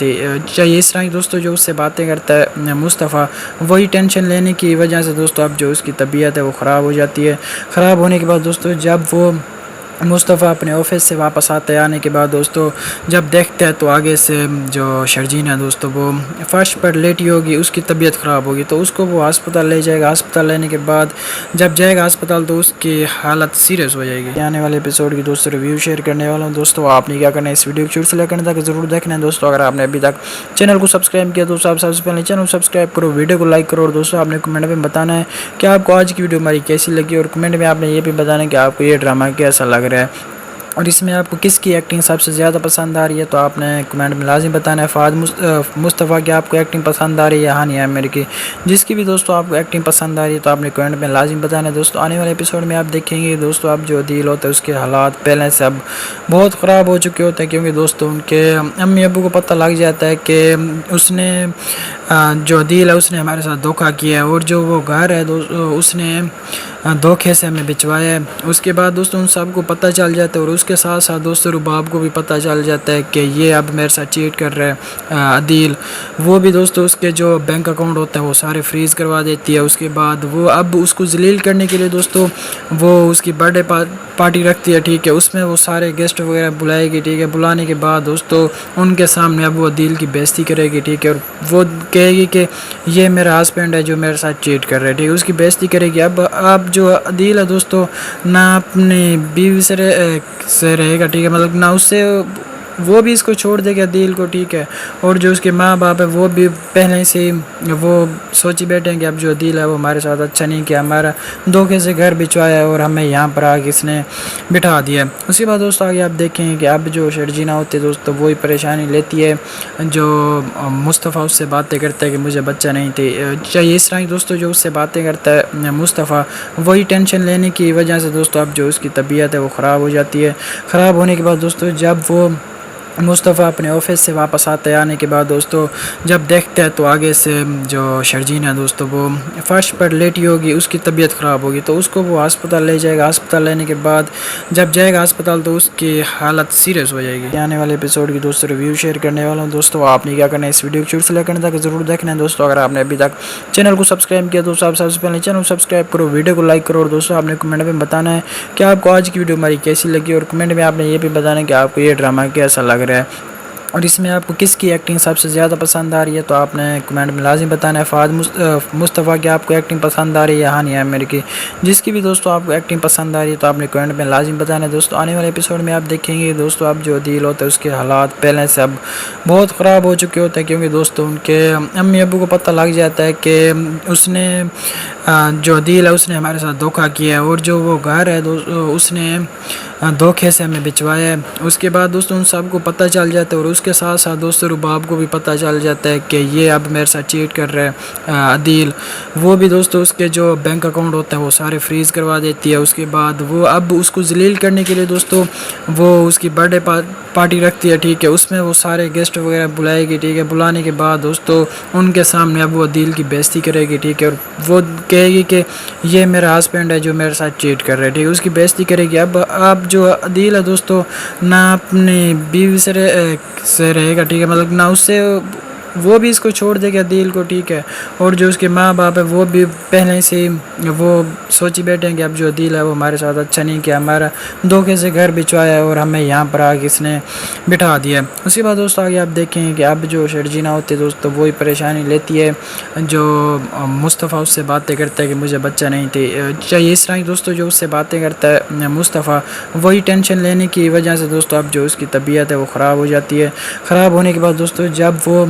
Speaker 1: چاہیے، اس طرح کی دوستوں جو اس سے باتیں کرتا ہے مصطفیٰ وہی ٹینشن لینے کی وجہ سے دوستوں اب جو اس کی طبیعت ہے وہ خراب ہو جاتی ہے۔ خراب ہونے کے بعد دوستوں جب وہ مصطفیٰ اپنے آفس سے واپس آتے آنے کے بعد دوستوں جب دیکھتے ہیں تو آگے سے جو شرجین ہے دوستوں وہ فرش پر لیٹی ہوگی، اس کی طبیعت خراب ہوگی تو اس کو وہ ہسپتال لے جائے گا۔ ہسپتال لینے کے بعد جب جائے گا ہسپتال تو اس کی حالت سیریس ہو جائے گی۔ آنے والے ایپیسوڈ کی دوستوں ریویو شیئر کرنے والا ہوں دوستوں، آپ نے کیا کرنا ہے اس ویڈیو کو شروع سے لے کرنے تک ضرور دیکھنا ہے دوستوں۔ اگر آپ نے ابھی تک چینل کو سبسکرائب کیا تو سب سے پہلے چینل کو سبسکرائب کرو، ویڈیو کو لائک کرو، اور دوستوں آپ نے کمنٹ میں بتانا ہے کہ آپ کو آج کی ویڈیو ہماری کیسی لگی، اور کمنٹ میں آپ نے یہ بھی بتانا ہے کہ آپ کو یہ ڈرامہ کیسا لگ رہا ہے اور اس میں آپ کو کس کی ایکٹنگ سب سے زیادہ پسند آ رہی ہے تو آپ نے کمنٹ میں لازم بتانا ہے۔ فہد مصطفیٰ کی آپ کو ایکٹنگ پسند آ رہی ہے یا ہانی عامر کی، جس کی بھی دوستوں آپ کو ایکٹنگ پسند آ رہی ہے تو آپ نے کمنٹ میں لازم بتانا ہے۔ دوستوں آنے والے ایپیسوڈ میں آپ دیکھیں گے دوستوں اب جو عدیل ہوتا ہے اس کے حالات پہلے سے اب بہت خراب ہو چکے ہوتے ہیں، کیونکہ دوستوں ان کے امی ابو کو پتہ لگ جاتا ہے کہ اس نے جو عدیل ہے اس نے ہمارے ساتھ دھوکہ کیا ہے، اور جو وہ گھر ہے اس نے دھوکے سے ہمیں بچوایا ہے۔ اس کے بعد دوستوں ان سب کو پتہ چل جاتا ہے، اور اس کے ساتھ ساتھ دوستوں رباب کو بھی پتہ چل جاتا ہے کہ یہ اب میرے ساتھ چیٹ کر رہا ہے عدیل۔ وہ بھی دوستوں اس کے جو بینک اکاؤنٹ ہوتا ہے وہ سارے فریز کروا دیتی ہے۔ اس کے بعد وہ اب اس کو ذلیل کرنے کے لیے دوستوں وہ اس کی برتھ ڈے پارٹی رکھتی ہے، ٹھیک ہے، اس میں وہ سارے گیسٹ وغیرہ بلائے گی، ٹھیک ہے، بلانے کے بعد دوستوں ان کے سامنے اب وہ عدیل کی بےزتی کرے گی، ٹھیک ہے، اور وہ کہے گی کہ یہ میرا ہسبینڈ ہے جو میرے ساتھ چیٹ کر رہا ہے، ٹھیک ہے، اس کی بےزتی کرے گی۔ اب جو عدیل ہے دوستوں نہ اپنی بیوی سے رہے گا، ٹھیک ہے، مطلب نہ اس سے، وہ بھی اس کو چھوڑ دے گا عدیل کو، ٹھیک ہے، اور جو اس کے ماں باپ ہے وہ بھی پہلے سے ہی وہ سوچی بیٹھیں کہ اب جو عدیل ہے وہ ہمارے ساتھ اچھا نہیں کیا، ہمارا دھوکے سے گھر بچوایا ہے اور ہمیں یہاں پر آ کے اس نے بٹھا دیا ہے۔ اس کے بعد دوستوں آگے آپ دیکھیں کہ اب جو شرجینہ ہوتی ہے دوستوں وہی پریشانی لیتی ہے، جو مصطفیٰ اس سے باتیں کرتا ہے کہ مجھے بچہ نہیں تھی چاہیے، اس طرح کی دوستوں جو اس سے باتیں کرتا ہے مصطفیٰ، وہی ٹینشن لینے کی وجہ سے دوستوں اب جو اس کی طبیعت ہے وہ خراب ہو جاتی ہے۔ خراب ہونے کے بعد دوستوں جب وہ مصطفیٰ اپنے آفس سے واپس آنے کے بعد دوستوں جب دیکھتے ہیں تو آگے سے جو شرجین ہے دوستوں وہ فرش پر لیٹی ہوگی، اس کی طبیعت خراب ہوگی، تو اس کو وہ ہسپتال لے جائے گا۔ ہسپتال لینے کے بعد جب جائے گا ہسپتال تو اس کی حالت سیریس ہو جائے گی۔ آنے والے ایپیسوڈ کی دوستوں ریویو شیئر کرنے والا ہوں دوستوں، آپ نے کیا کرنا ہے اس ویڈیو کو شروع سے لے کرنے تک ضرور دیکھنا ہے دوستوں۔ اگر آپ نے ابھی تک چینل کو سبسکرائب کیا تو سب سے پہلے چینل کو سبسکرائب کرو، ویڈیو کو لائک کرو، اور دوستوں آپ نے کمنٹ میں بتانا ہے کہ آپ کو آج کی ویڈیو ہماری کیسی لگی، اور کمنٹ میں آپ نے یہ بھی بتانا ہے کہ آپ کو یہ ڈرامہ کیسا لگ رہا ہے، اور اس میں آپ کو کس کی ایکٹنگ سب سے زیادہ پسند آ رہی ہے تو آپ نے کمنٹ میں لازم بتانا ہے۔ فہد مصطفیٰ کی آپ کو ایکٹنگ پسند آ رہی ہے یا ہانی عامر کی، جس کی بھی دوستوں آپ کو ایکٹنگ پسند آ رہی ہے تو آپ نے کمنٹ میں لازم بتانا ہے۔ دوستوں آنے والے ایپیسوڈ میں آپ دیکھیں گے دوستوں اب جو عدیل ہوتا ہے اس کے حالات پہلے سے اب بہت خراب ہو چکے ہوتے ہیں، کیونکہ دوستوں ان کے امی ابو کو پتہ لگ جاتا ہے کہ اس نے جو عدیل ہے اس نے ہمارے ساتھ دھوکہ کیا ہے، اور جو وہ گھر ہے اس نے دھوکے سے ہمیں بچوایا ہے۔ اس کے بعد دوستوں ان سب کو پتہ چل جاتا ہے، اور اس کے ساتھ ساتھ دوستوں رباب کو بھی پتہ چل جاتا ہے کہ یہ اب میرے ساتھ چیٹ کر رہا ہے عدیل۔ وہ بھی دوستوں اس کے جو بینک اکاؤنٹ ہوتا ہے وہ سارے فریز کروا دیتی ہے۔ اس کے بعد وہ اب اس کو ذلیل کرنے کے لیے دوستوں وہ اس کی برتھ ڈے پارٹی رکھتی ہے، ٹھیک ہے، اس میں وہ سارے گیسٹ وغیرہ بلائے گی، ٹھیک ہے، بلانے کے بعد دوستوں ان کے سامنے اب وہ عدیل کی بےزتی کرے گی، ٹھیک ہے، اور وہ کہے گی کہ یہ میرا ہسبینڈ ہے جو میرے ساتھ چیٹ کر رہا ہے، ٹھیک ہے، اس کی بےزتی کرے گی۔ اب جو عدیل ہے دوستوں نہ اپنی بیوی سے رہے گا، ٹھیک ہے، مطلب نہ اس سے، وہ بھی اس کو چھوڑ دے گا عدیل کو، ٹھیک ہے، اور جو اس کے ماں باپ ہے وہ بھی پہلے سے ہی وہ سوچی بیٹھے ہیں کہ اب جو عدیل ہے وہ ہمارے ساتھ اچھا نہیں کیا، ہمارا دھوکے سے گھر بچوایا ہے اور ہمیں یہاں پر آ کے اس نے بٹھا دیا ہے۔ اس کے بعد دوستوں آگے آپ دیکھیں کہ اب جو شرجینہ ہوتی ہے دوستوں وہی پریشانی لیتی ہے، جو مصطفیٰ اس سے باتیں کرتا ہے کہ مجھے بچہ نہیں تھی چاہیے، اس طرح کی دوستوں جو اس سے باتیں کرتا ہے مصطفیٰ، وہی ٹینشن لینے کی وجہ سے دوستوں اب جو اس کی طبیعت ہے وہ خراب ہو جاتی ہے۔ خراب ہونے کے بعد دوستوں جب وہ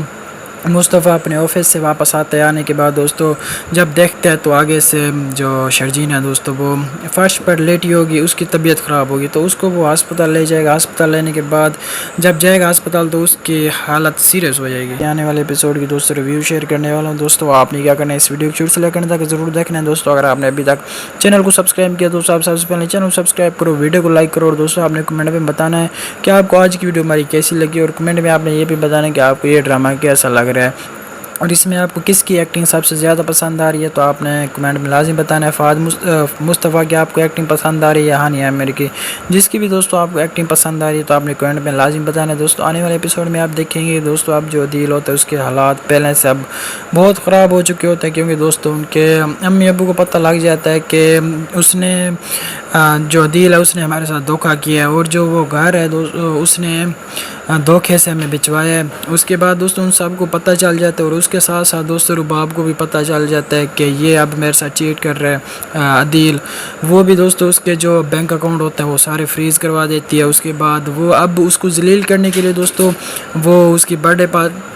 Speaker 1: مصطفیٰ اپنے آفس سے واپس آنے کے بعد دوستوں جب دیکھتے ہیں تو آگے سے جو شرجین ہے دوستوں وہ فرش پر لیٹی ہوگی، اس کی طبیعت خراب ہوگی، تو اس کو وہ ہسپتال لے جائے گا۔ ہسپتال لینے کے بعد جب جائے گا ہسپتال تو اس کی حالت سیریس ہو جائے گی۔ آنے والے ایپیسوڈ کی دوستوں ریویو شیئر کرنے والا ہوں دوستوں، آپ نے کیا کرنا ہے اس ویڈیو کو شروع سے لے کرنے تک ضرور دیکھنا ہے دوستوں۔ اگر آپ نے ابھی تک چینل کو سبسکرائب کیا تو سب سے پہلے چینل کو سبسکرائب کرو، ویڈیو کو لائک کرو، اور دوستوں آپ نے کمنٹ میں بتانا ہے کہ آپ کو آج کی ویڈیو ہماری کیسی لگی، اور کمنٹ میں آپ نے یہ بھی بتانا ہے کہ آپ کو یہ ڈرامہ کیسا لگ رہا ہے، اور اس میں آپ کو کس کی ایکٹنگ سب سے زیادہ پسند آ رہی ہے تو آپ نے کمنٹ میں لازم بتانا ہے۔ فہد مصطفیٰ کی آپ کو ایکٹنگ پسند آ رہی ہے یا ہانی عامر کی، جس کی بھی دوستوں آپ کو ایکٹنگ پسند آ رہی ہے تو آپ نے کمنٹ میں لازم بتانا ہے۔ دوستوں آنے والے ایپیسوڈ میں آپ دیکھیں گے دوستوں اب جو عدیل ہوتا ہے اس کے حالات پہلے سے اب بہت خراب ہو چکے ہوتے ہیں، کیونکہ دوستوں ان کے امی ابو کو پتہ لگ جاتا ہے کہ اس نے جو عدیل ہے اس نے ہمارے ساتھ دھوکہ کیا ہے، اور جو وہ گھر ہے اس نے دھوکے سے ہمیں بچوایا ہے۔ اس کے بعد دوستوں ان سب کو پتہ چل جاتا ہے، اور اس کے ساتھ ساتھ دوستوں رباب کو بھی پتہ چل جاتا ہے کہ یہ اب میرے ساتھ چیٹ کر رہا ہے عدیل۔ وہ بھی دوستوں اس کے جو بینک اکاؤنٹ ہوتا ہے وہ سارے فریز کروا دیتی ہے۔ اس کے بعد وہ اب اس کو ذلیل کرنے کے لیے دوستوں وہ اس کی برتھ ڈے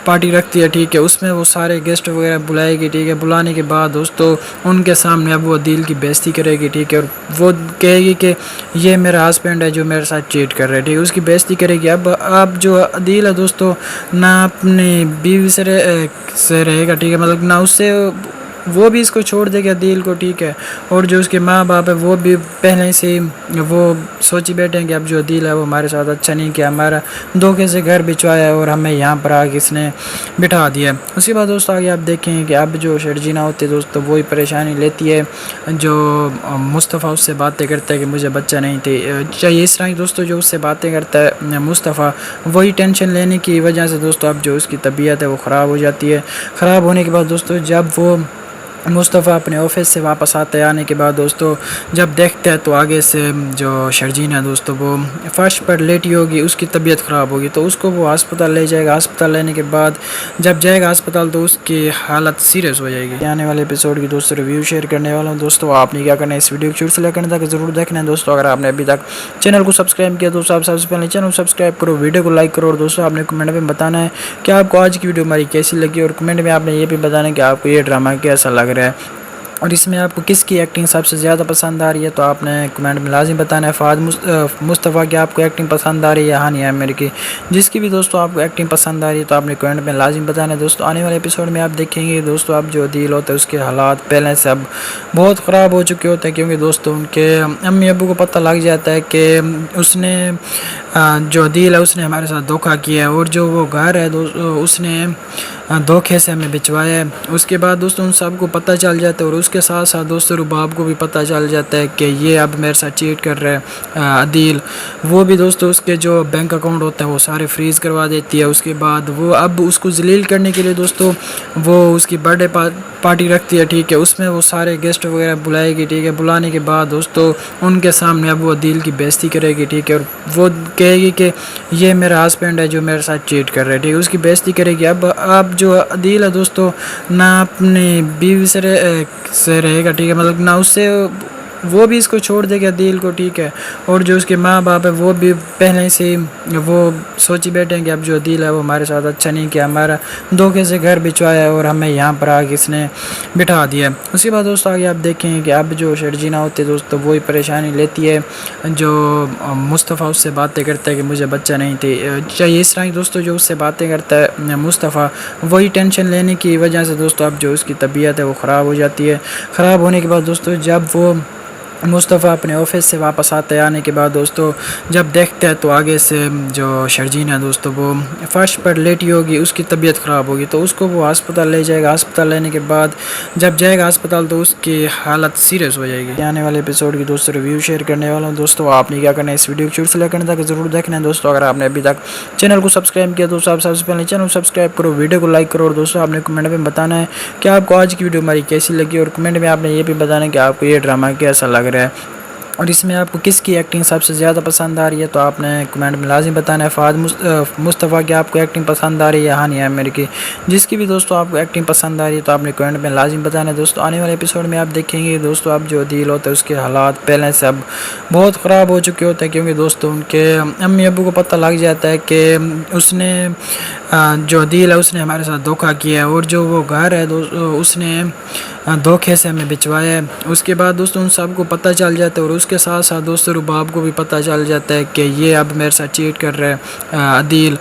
Speaker 1: پارٹی رکھتی ہے، ٹھیک ہے، اس میں وہ سارے گیسٹ وغیرہ بلائے گی، ٹھیک ہے، بلانے کے بعد دوستوں ان کے سامنے اب وہ عدیل کی بےزتی کرے گی، ٹھیک ہے، اور وہ کہے گی کہ یہ میرا ہسبینڈ ہے جو میرے ساتھ چیٹ کر رہا ہے، ٹھیک ہے، اس کی بےزتی کرے گی۔ اب جو عدیل ہے دوستوں نہ اپنی بیوی سے رہے گا، ٹھیک ہے، مطلب نہ اس سے، وہ بھی اس کو چھوڑ دے گا عدیل کو، ٹھیک ہے، اور جو اس کے ماں باپ ہے وہ بھی پہلے سے وہ سوچی بیٹھے ہیں کہ اب جو عدیل ہے وہ ہمارے ساتھ اچھا نہیں کیا، ہمارا دھوکے سے گھر بچوایا ہے اور ہمیں یہاں پر آ کے اس نے بٹھا دیا ہے۔ اس کے بعد دوستوں آگے آپ دیکھیں کہ اب جو شرجینہ ہوتی ہے دوستوں وہی پریشانی لیتی ہے، جو مصطفیٰ اس سے باتیں کرتا ہے کہ مجھے بچہ نہیں چاہیے، اس طرح کی دوستوں جو اس سے باتیں کرتا ہے مصطفیٰ، وہی ٹینشن لینے کی وجہ سے دوستوں اب جو اس کی طبیعت ہے وہ خراب ہو جاتی ہے۔ خراب ہونے کے بعد دوستوں جب وہ مصطفیٰ اپنے آفس سے واپس آنے کے بعد دوستوں جب دیکھتے ہیں تو آگے سے جو شرجین ہے دوستوں وہ فرش پر لیٹی ہوگی، اس کی طبیعت خراب ہوگی، تو اس کو وہ ہسپتال لے جائے گا۔ ہسپتال لینے کے بعد جب جائے گا ہسپتال تو اس کی حالت سیریس ہو جائے گی۔ آنے والے ایپیسوڈ کی دوستوں ریویو شیئر کرنے والا ہوں دوستوں، آپ نے کیا کرنا ہے اس ویڈیو کو شروع سے لے کرنے تک ضرور دیکھنا ہے دوستوں۔ اگر آپ نے ابھی تک چینل کو سبسکرائب کیا تو آپ سب سے پہلے چینل کو سبسکرائب کرو، ویڈیو کو لائک کرو، اور دوستوں آپ نے کمنٹ میں بتانا ہے کہ آپ کو آج کی ویڈیو ہماری کیسی لگی، اور کمنٹ میں آپ نے یہ بھی بتانا ہے کہ آپ کو یہ ڈرامہ کیسا لگ رہا ہے، اور اس میں آپ کو کس کی ایکٹنگ سب سے زیادہ پسند آ رہی ہے، تو آپ نے کمنٹ میں لازم بتانا ہے۔ فہد مصطفیٰ کی آپ کو ایکٹنگ پسند آ رہی ہے یا ہانیہ عامر کی، جس کی بھی دوستوں آپ کو ایکٹنگ پسند آ رہی ہے تو آپ نے کمنٹ میں لازم بتانا ہے دوستوں۔ آنے والے ایپیسوڈ میں آپ دیکھیں گے دوستوں اب جو عدیل ہوتا ہے اس کے حالات پہلے سے اب بہت خراب ہو چکے ہوتے ہیں، کیونکہ دوستوں ان کے امی ابو کو پتہ لگ جاتا ہے کہ اس نے جو عدیل ہے اس نے ہمارے ساتھ دھوکہ کیا ہے، اور جو وہ گھر ہے اس نے دھوکے سے ہمیں بچوایا ہے۔ اس کے بعد دوستوں ان سب کو پتہ چل جاتا ہے، اور اس کے ساتھ ساتھ دوستوں رباب کو بھی پتہ چل جاتا ہے کہ یہ اب میرے ساتھ چیٹ کر رہا ہے عدیل۔ وہ بھی دوستوں اس کے جو بینک اکاؤنٹ ہوتا ہے وہ سارے فریز کروا دیتی ہے۔ اس کے بعد وہ اب اس کو ذلیل کرنے کے لیے دوستوں وہ اس کی برتھ ڈے پارٹی رکھتی ہے، ٹھیک ہے، اس میں وہ سارے گیسٹ وغیرہ بلائے گی، ٹھیک ہے، بلانے کے بعد دوستوں ان کے سامنے اب وہ عدیل کی بےزتی کرے گی، ٹھیک ہے، اور وہ کہے گی کہ یہ میرا ہسبینڈ ہے جو میرے ساتھ چیٹ کر رہا ہے، ٹھیک ہے، اس کی بےزتی کرے گی۔ اب جو عدیل ہے دوستوں نہ اپنی بیوی سے رہے گا، ٹھیک ہے، مطلب نہ اس سے، وہ بھی اس کو چھوڑ دے گا عدیل کو، ٹھیک ہے، اور جو اس کے ماں باپ ہے وہ بھی پہلے سے وہ سوچی بیٹھے ہیں کہ اب جو عدیل ہے وہ ہمارے ساتھ اچھا نہیں کیا، ہمارا دھوکے سے گھر بچوایا ہے اور ہمیں یہاں پر آ کے اس نے بٹھا دیا ہے۔ اس کے بعد دوستوں آگے آپ دیکھیں کہ اب جو شرجینہ ہوتی ہے دوستوں وہی پریشانی لیتی ہے، جو مصطفیٰ اس سے باتیں کرتا ہے کہ مجھے بچہ نہیں چاہیے، اس طرح کی دوستوں جو اس سے باتیں کرتا ہے مصطفیٰ، وہی ٹینشن لینے کی وجہ سے دوستوں اب جو اس کی طبیعت ہے وہ خراب ہو جاتی ہے۔ خراب ہونے کے بعد دوستوں جب وہ مصطفیٰ اپنے آفس سے واپس آنے کے بعد دوستوں جب دیکھتے ہیں تو آگے سے جو شرجین ہے دوستوں وہ فرش پر لیٹی ہوگی، اس کی طبیعت خراب ہوگی، تو اس کو وہ ہسپتال لے جائے گا۔ ہسپتال لینے کے بعد جب جائے گا ہسپتال تو اس کی حالت سیریس ہو جائے گی۔ آنے والے ایپیسوڈ کی دوستوں ریویو شیئر کرنے والا ہوں دوستوں، آپ نے کیا کرنا ہے اس ویڈیو کو شروع سے لے کرنے تک ضرور دیکھنا ہے دوستوں۔ اگر آپ نے ابھی تک چینل کو سبسکرائب کیا تو آپ سب سے پہلے چینل کو سبسکرائب کرو، ویڈیو کو لائک کرو، اور دوستوں آپ نے کمنٹ میں بتانا ہے کہ آپ کو آج کی ویڈیو ہماری کیسی لگی، اور کمنٹ میں آپ نے یہ بھی بتانا ہے کہ آپ کو یہ ڈرامہ کیسا لگ رہا ہے، اور اس میں آپ کو کس کی ایکٹنگ سب سے زیادہ پسند آ رہی ہے، تو آپ نے کمنٹ میں لازم بتانا ہے۔ فہد مصطفیٰ کی آپ کو ایکٹنگ پسند آ رہی ہے یا ہانیہ عامر کی، جس کی بھی دوستوں آپ کو ایکٹنگ پسند آ رہی ہے تو آپ نے کمنٹ میں لازم بتانا ہے دوستوں۔ آنے والے ایپیسوڈ میں آپ دیکھیں گے دوستوں اب جو عدیل ہوتا ہے اس کے حالات پہلے سے اب بہت خراب ہو چکے ہوتے ہیں، کیونکہ دوستوں ان کے امی ابو کو پتہ لگ جاتا ہے کہ اس نے جو عدیل ہے اس نے ہمارے ساتھ دھوکہ کیا ہے، اور جو وہ گھر ہے اس نے دھوکے سے ہمیں بچوایا ہے۔ اس کے بعد دوستوں ان سب کو پتہ چل جاتا ہے، اور اس کے ساتھ ساتھ دوستوں رباب کو بھی پتہ چل جاتا ہے کہ یہ اب میرے ساتھ چیٹ کر رہا ہے عدیل۔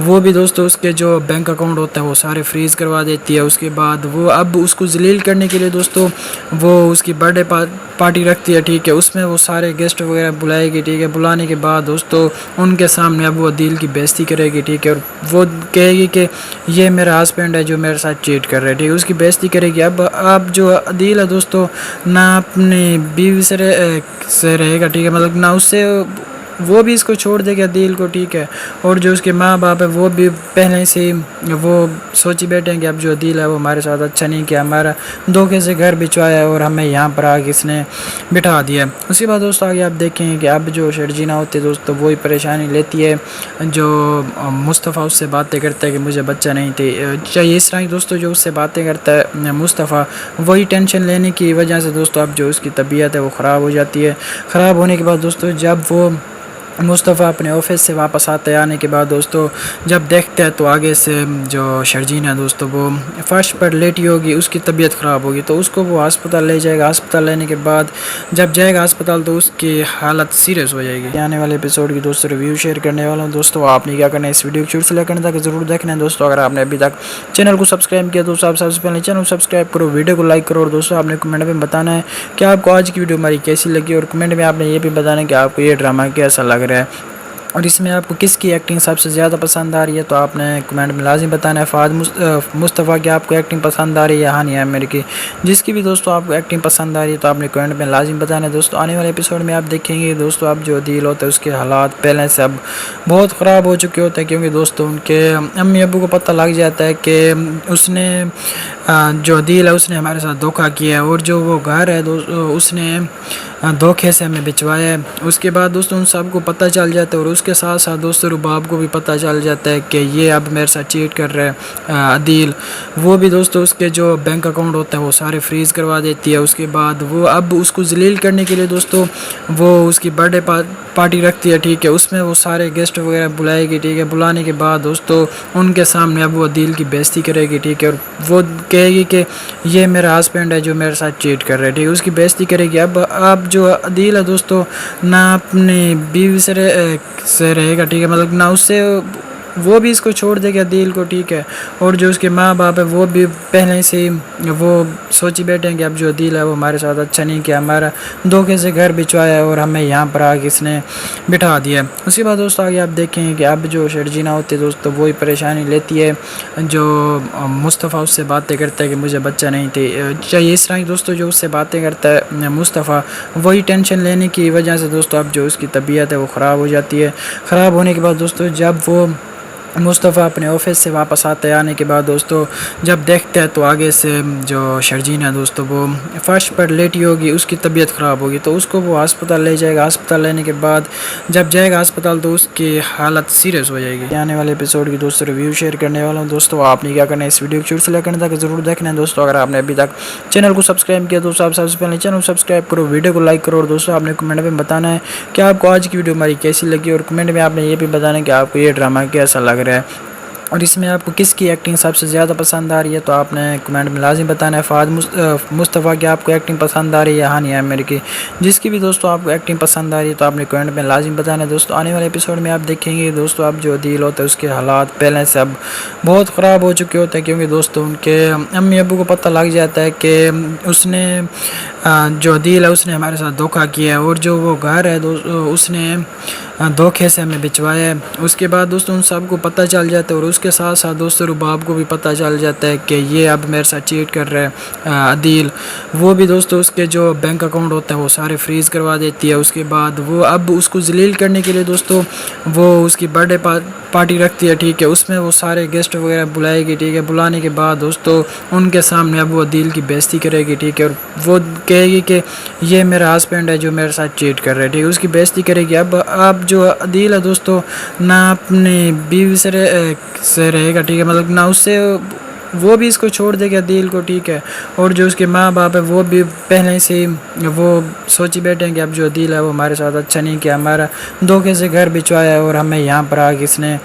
Speaker 1: وہ بھی دوستوں اس کے جو بینک اکاؤنٹ ہوتا ہے وہ سارے فریز کروا دیتی ہے۔ اس کے بعد وہ اب اس کو ذلیل کرنے کے لیے دوستوں وہ اس کی برتھ ڈے پارٹی رکھتی ہے، ٹھیک ہے، اس میں وہ سارے گیسٹ وغیرہ بلائے گی، ٹھیک ہے، بلانے کے بعد دوستوں ان کے سامنے اب وہ عدیل کی بےزتی کرے گی، ٹھیک ہے، اور وہ کہے گی کہ یہ میرا ہسبینڈ ہے جو میرے ساتھ چیٹ کر رہا ہے، ٹھیک ہے، اس کی بےزتی کرے گی۔ اب جو عدیل ہے دوستوں نہ اپنی بیوی سے رہے گا، ٹھیک ہے، مطلب نہ اس سے، وہ بھی اس کو چھوڑ دے گا عدیل کو، ٹھیک ہے، اور جو اس کے ماں باپ ہے وہ بھی پہلے سے وہ سوچی بیٹھے ہیں کہ اب جو عدیل ہے وہ ہمارے ساتھ اچھا نہیں کیا، ہمارا دھوکے سے گھر بچوایا اور ہمیں یہاں پر آ کے اس نے بٹھا دیا۔ اس کے بعد دوستو آگے آپ دیکھیں کہ اب جو شرجینا ہوتی ہے دوستو وہی پریشانی لیتی ہے، جو مصطفیٰ اس سے باتیں کرتا ہے کہ مجھے بچہ نہیں تھی، چاہیے اس طرح کی دوستو جو اس سے باتیں کرتا ہے مصطفیٰ، وہی ٹینشن لینے کی وجہ سے دوستو اب جو اس کی طبیعت ہے وہ خراب ہو جاتی ہے۔ خراب ہونے کے بعد دوستو جب وہ مصطفیٰ اپنے آفس سے واپس آنے کے بعد دوستو جب دیکھتا ہے تو آگے سے جو شرجین ہے دوستو وہ فرش پر لیٹی ہوگی، اس کی طبیعت خراب ہوگی، تو اس کو وہ ہسپتال لے جائے گا۔ ہسپتال لینے کے بعد جب جائے گا ہسپتال تو اس کی حالت سیریس ہو جائے گی۔ آنے والے ایپیسوڈ کی دوستو ریویو شیئر کرنے والا ہوں دوستو، آپ نے کیا کرنا ہے اس ویڈیو کو شروع سے لے کرنے تک ضرور دیکھنا ہے دوستو۔ اگر آپ نے ابھی تک چینل کو سبسکرائب کیا تو سب سے پہلے چینل کو سبسکرائب کرو، ویڈیو کو لائک کرو، اور دوستو آپ نے کمنٹ میں بتانا ہے کہ آپ کو آج کی ویڈیو ہماری کیسی لگی، اور کمنٹ میں آپ نے یہ بھی بتانا ہے کہ آپ کو یہ ڈرامہ کیسا لگ رہا ہے، اور اس میں آپ کو کس کی ایکٹنگ سب سے زیادہ پسند آ رہی ہے، تو آپ نے کمنٹ میں لازم بتانا ہے۔ فہد مصطفیٰ کی آپ کو ایکٹنگ پسند آ رہی ہے یا ہانی عامر کی، جس کی بھی دوستو آپ کو ایکٹنگ پسند آ رہی ہے تو آپ نے کمنٹ میں لازم بتانا ہے دوستو۔ آنے والے ایپیسوڈ میں آپ دیکھیں گے دوستو اب جو عدیل ہوتا ہے اس کے حالات پہلے سے اب بہت خراب ہو چکے ہوتے ہیں، کیونکہ دوستو ان کے امی ابو کو پتہ لگ جاتا ہے کہ اس نے جو عدیل ہے اس نے ہمارے ساتھ دھوکہ کیا ہے، اور جو وہ گھر ہے اس نے دھوکے سے ہمیں بچوایا ہے۔ اس کے بعد دوستو ان سب کو پتہ چل جاتا ہے، اور اس کے ساتھ ساتھ دوستو رباب کو بھی پتہ چل جاتا ہے کہ یہ اب میرے ساتھ چیٹ کر رہا ہے عدیل۔ وہ بھی دوستو اس کے جو بینک اکاؤنٹ ہوتا ہے وہ سارے فریز کروا دیتی ہے۔ اس کے بعد وہ اب اس کو ذلیل کرنے کے لیے دوستو وہ اس کی برتھ ڈے پارٹی رکھتی ہے، ٹھیک ہے، اس میں وہ سارے گیسٹ وغیرہ بلائے گی، ٹھیک ہے، بلانے کے بعد دوستو ان کے سامنے اب وہ عدیل کی بےزتی کرے گی، ٹھیک ہے، اور وہ کہے گی کہ یہ میرا ہسبینڈ ہے جو میرے ساتھ چیٹ کر رہا ہے، ٹھیک ہے، اس کی بےزتی کرے گی۔ اب جو عدیل ہے دوستو نہ اپنی بیوی سے رہے گا، ٹھیک ہے، مطلب نہ اس سے، وہ بھی اس کو چھوڑ دے گا عدیل کو، ٹھیک ہے، اور جو اس کے ماں باپ ہے وہ بھی پہلے سے وہ سوچی بیٹھے ہیں کہ اب جو عدیل ہے وہ ہمارے ساتھ اچھا نہیں کیا، ہمارا دھوکے سے گھر بچوایا ہے اور ہمیں یہاں پر آ کے اس نے بٹھا دیا۔ اس کے بعد دوستو آگے آپ دیکھیں کہ اب جو شرجینا ہوتی ہے دوستو وہی پریشانی لیتی ہے، جو مصطفیٰ اس سے باتیں کرتا ہے کہ مجھے بچہ نہیں تھی، چاہیے اس طرح کی دوستو جو اس سے باتیں کرتا ہے مصطفیٰ، وہی ٹینشن لینے کی وجہ سے دوستو اب جو اس کی طبیعت ہے وہ خراب ہو جاتی ہے۔ خراب ہونے کے بعد دوستو جب وہ مصطفیٰ اپنے آفس سے واپس آنے کے بعد دوستو جب دیکھتا ہے تو آگے سے جو شرجین ہے دوستو وہ فرش پر لیٹی ہوگی، اس کی طبیعت خراب ہوگی، تو اس کو وہ ہسپتال لے جائے گا۔ ہسپتال لینے کے بعد جب جائے گا ہسپتال تو اس کی حالت سیریس ہو جائے گی۔ آنے والے ایپیسوڈ کی دوستو ریویو شیئر کرنے والا ہوں دوستو، آپ نے کیا کرنا ہے اس ویڈیو کو شروع سے لے کرنے تک ضرور دیکھنا ہے دوستو۔ اگر آپ نے ابھی تک چینل کو سبسکرائب کیا تو سب سے پہلے چینل کو سبسکرائب کرو، ویڈیو کو لائک کرو، اور دوستو آپ نے کمنٹ میں بتانا ہے کہ آپ کو آج کی ویڈیو ہماری کیسی لگی، اور کمنٹ میں آپ نے یہ بھی بتانا ہے کہ آپ کو یہ ڈرامہ کیسا لگ رہا ہے، اور اس میں آپ کو کس کی ایکٹنگ سب سے زیادہ پسند آ رہی ہے، تو آپ نے کمنٹ میں لازم بتانا ہے۔ فہد مصطفیٰ کی آپ کو ایکٹنگ پسند آ رہی ہے یا ہانی عامر کی، جس کی بھی دوستو آپ کو ایکٹنگ پسند آ رہی ہے تو آپ نے کمنٹ میں لازم بتانا ہے دوستو۔ آنے والے ایپیسوڈ میں آپ دیکھیں گے دوستو اب جو عدیل ہوتا ہے اس کے حالات پہلے سے اب بہت خراب ہو چکے ہوتے ہیں، کیونکہ دوستو ان کے امی ابو کو پتہ لگ جاتا ہے کہ اس نے جو عدیل ہے اس نے ہمارے ساتھ دھوکہ کیا ہے، اور جو وہ گھر ہے اس نے دھوکے سے ہمیں بچوایا ہے۔ اس کے بعد دوستو ان سب کو پتہ چل جاتا ہے، اور اس کے ساتھ ساتھ دوستو رباب کو بھی پتہ چل جاتا ہے کہ یہ اب میرے ساتھ چیٹ کر رہا ہے عدیل۔ وہ بھی دوستو اس کے جو بینک اکاؤنٹ ہوتا ہے وہ سارے فریز کروا دیتی ہے۔ اس کے بعد وہ اب اس کو ذلیل کرنے کے لیے دوستو وہ اس کی برتھ ڈے پارٹی رکھتی ہے، ٹھیک ہے، اس میں وہ سارے گیسٹ وغیرہ بلائے گی، ٹھیک ہے، بلانے کے بعد دوستو ان کے سامنے اب وہ عدیل کی بےزتی کرے گی، ٹھیک ہے، اور وہ کہے گی کہ یہ میرا ہسبینڈ ہے جو میرے ساتھ چیٹ کر رہا ہے، ٹھیک ہے، اس کی بےزتی کرے گی۔ اب جو عدیل ہے دوستو نہ اپنی بیوی سے رہے گا، ٹھیک ہے، مطلب نہ اس سے، وہ بھی اس کو چھوڑ دے گا عدیل کو، ٹھیک ہے، اور جو اس کے ماں باپ ہے وہ بھی پہلے سے وہ سوچی بیٹھے ہیں کہ اب جو عدیل ہے وہ ہمارے ساتھ اچھا نہیں کیا، ہمارا دھوکے سے گھر بچوایا ہے اور ہمیں یہاں پر آ کے اس نے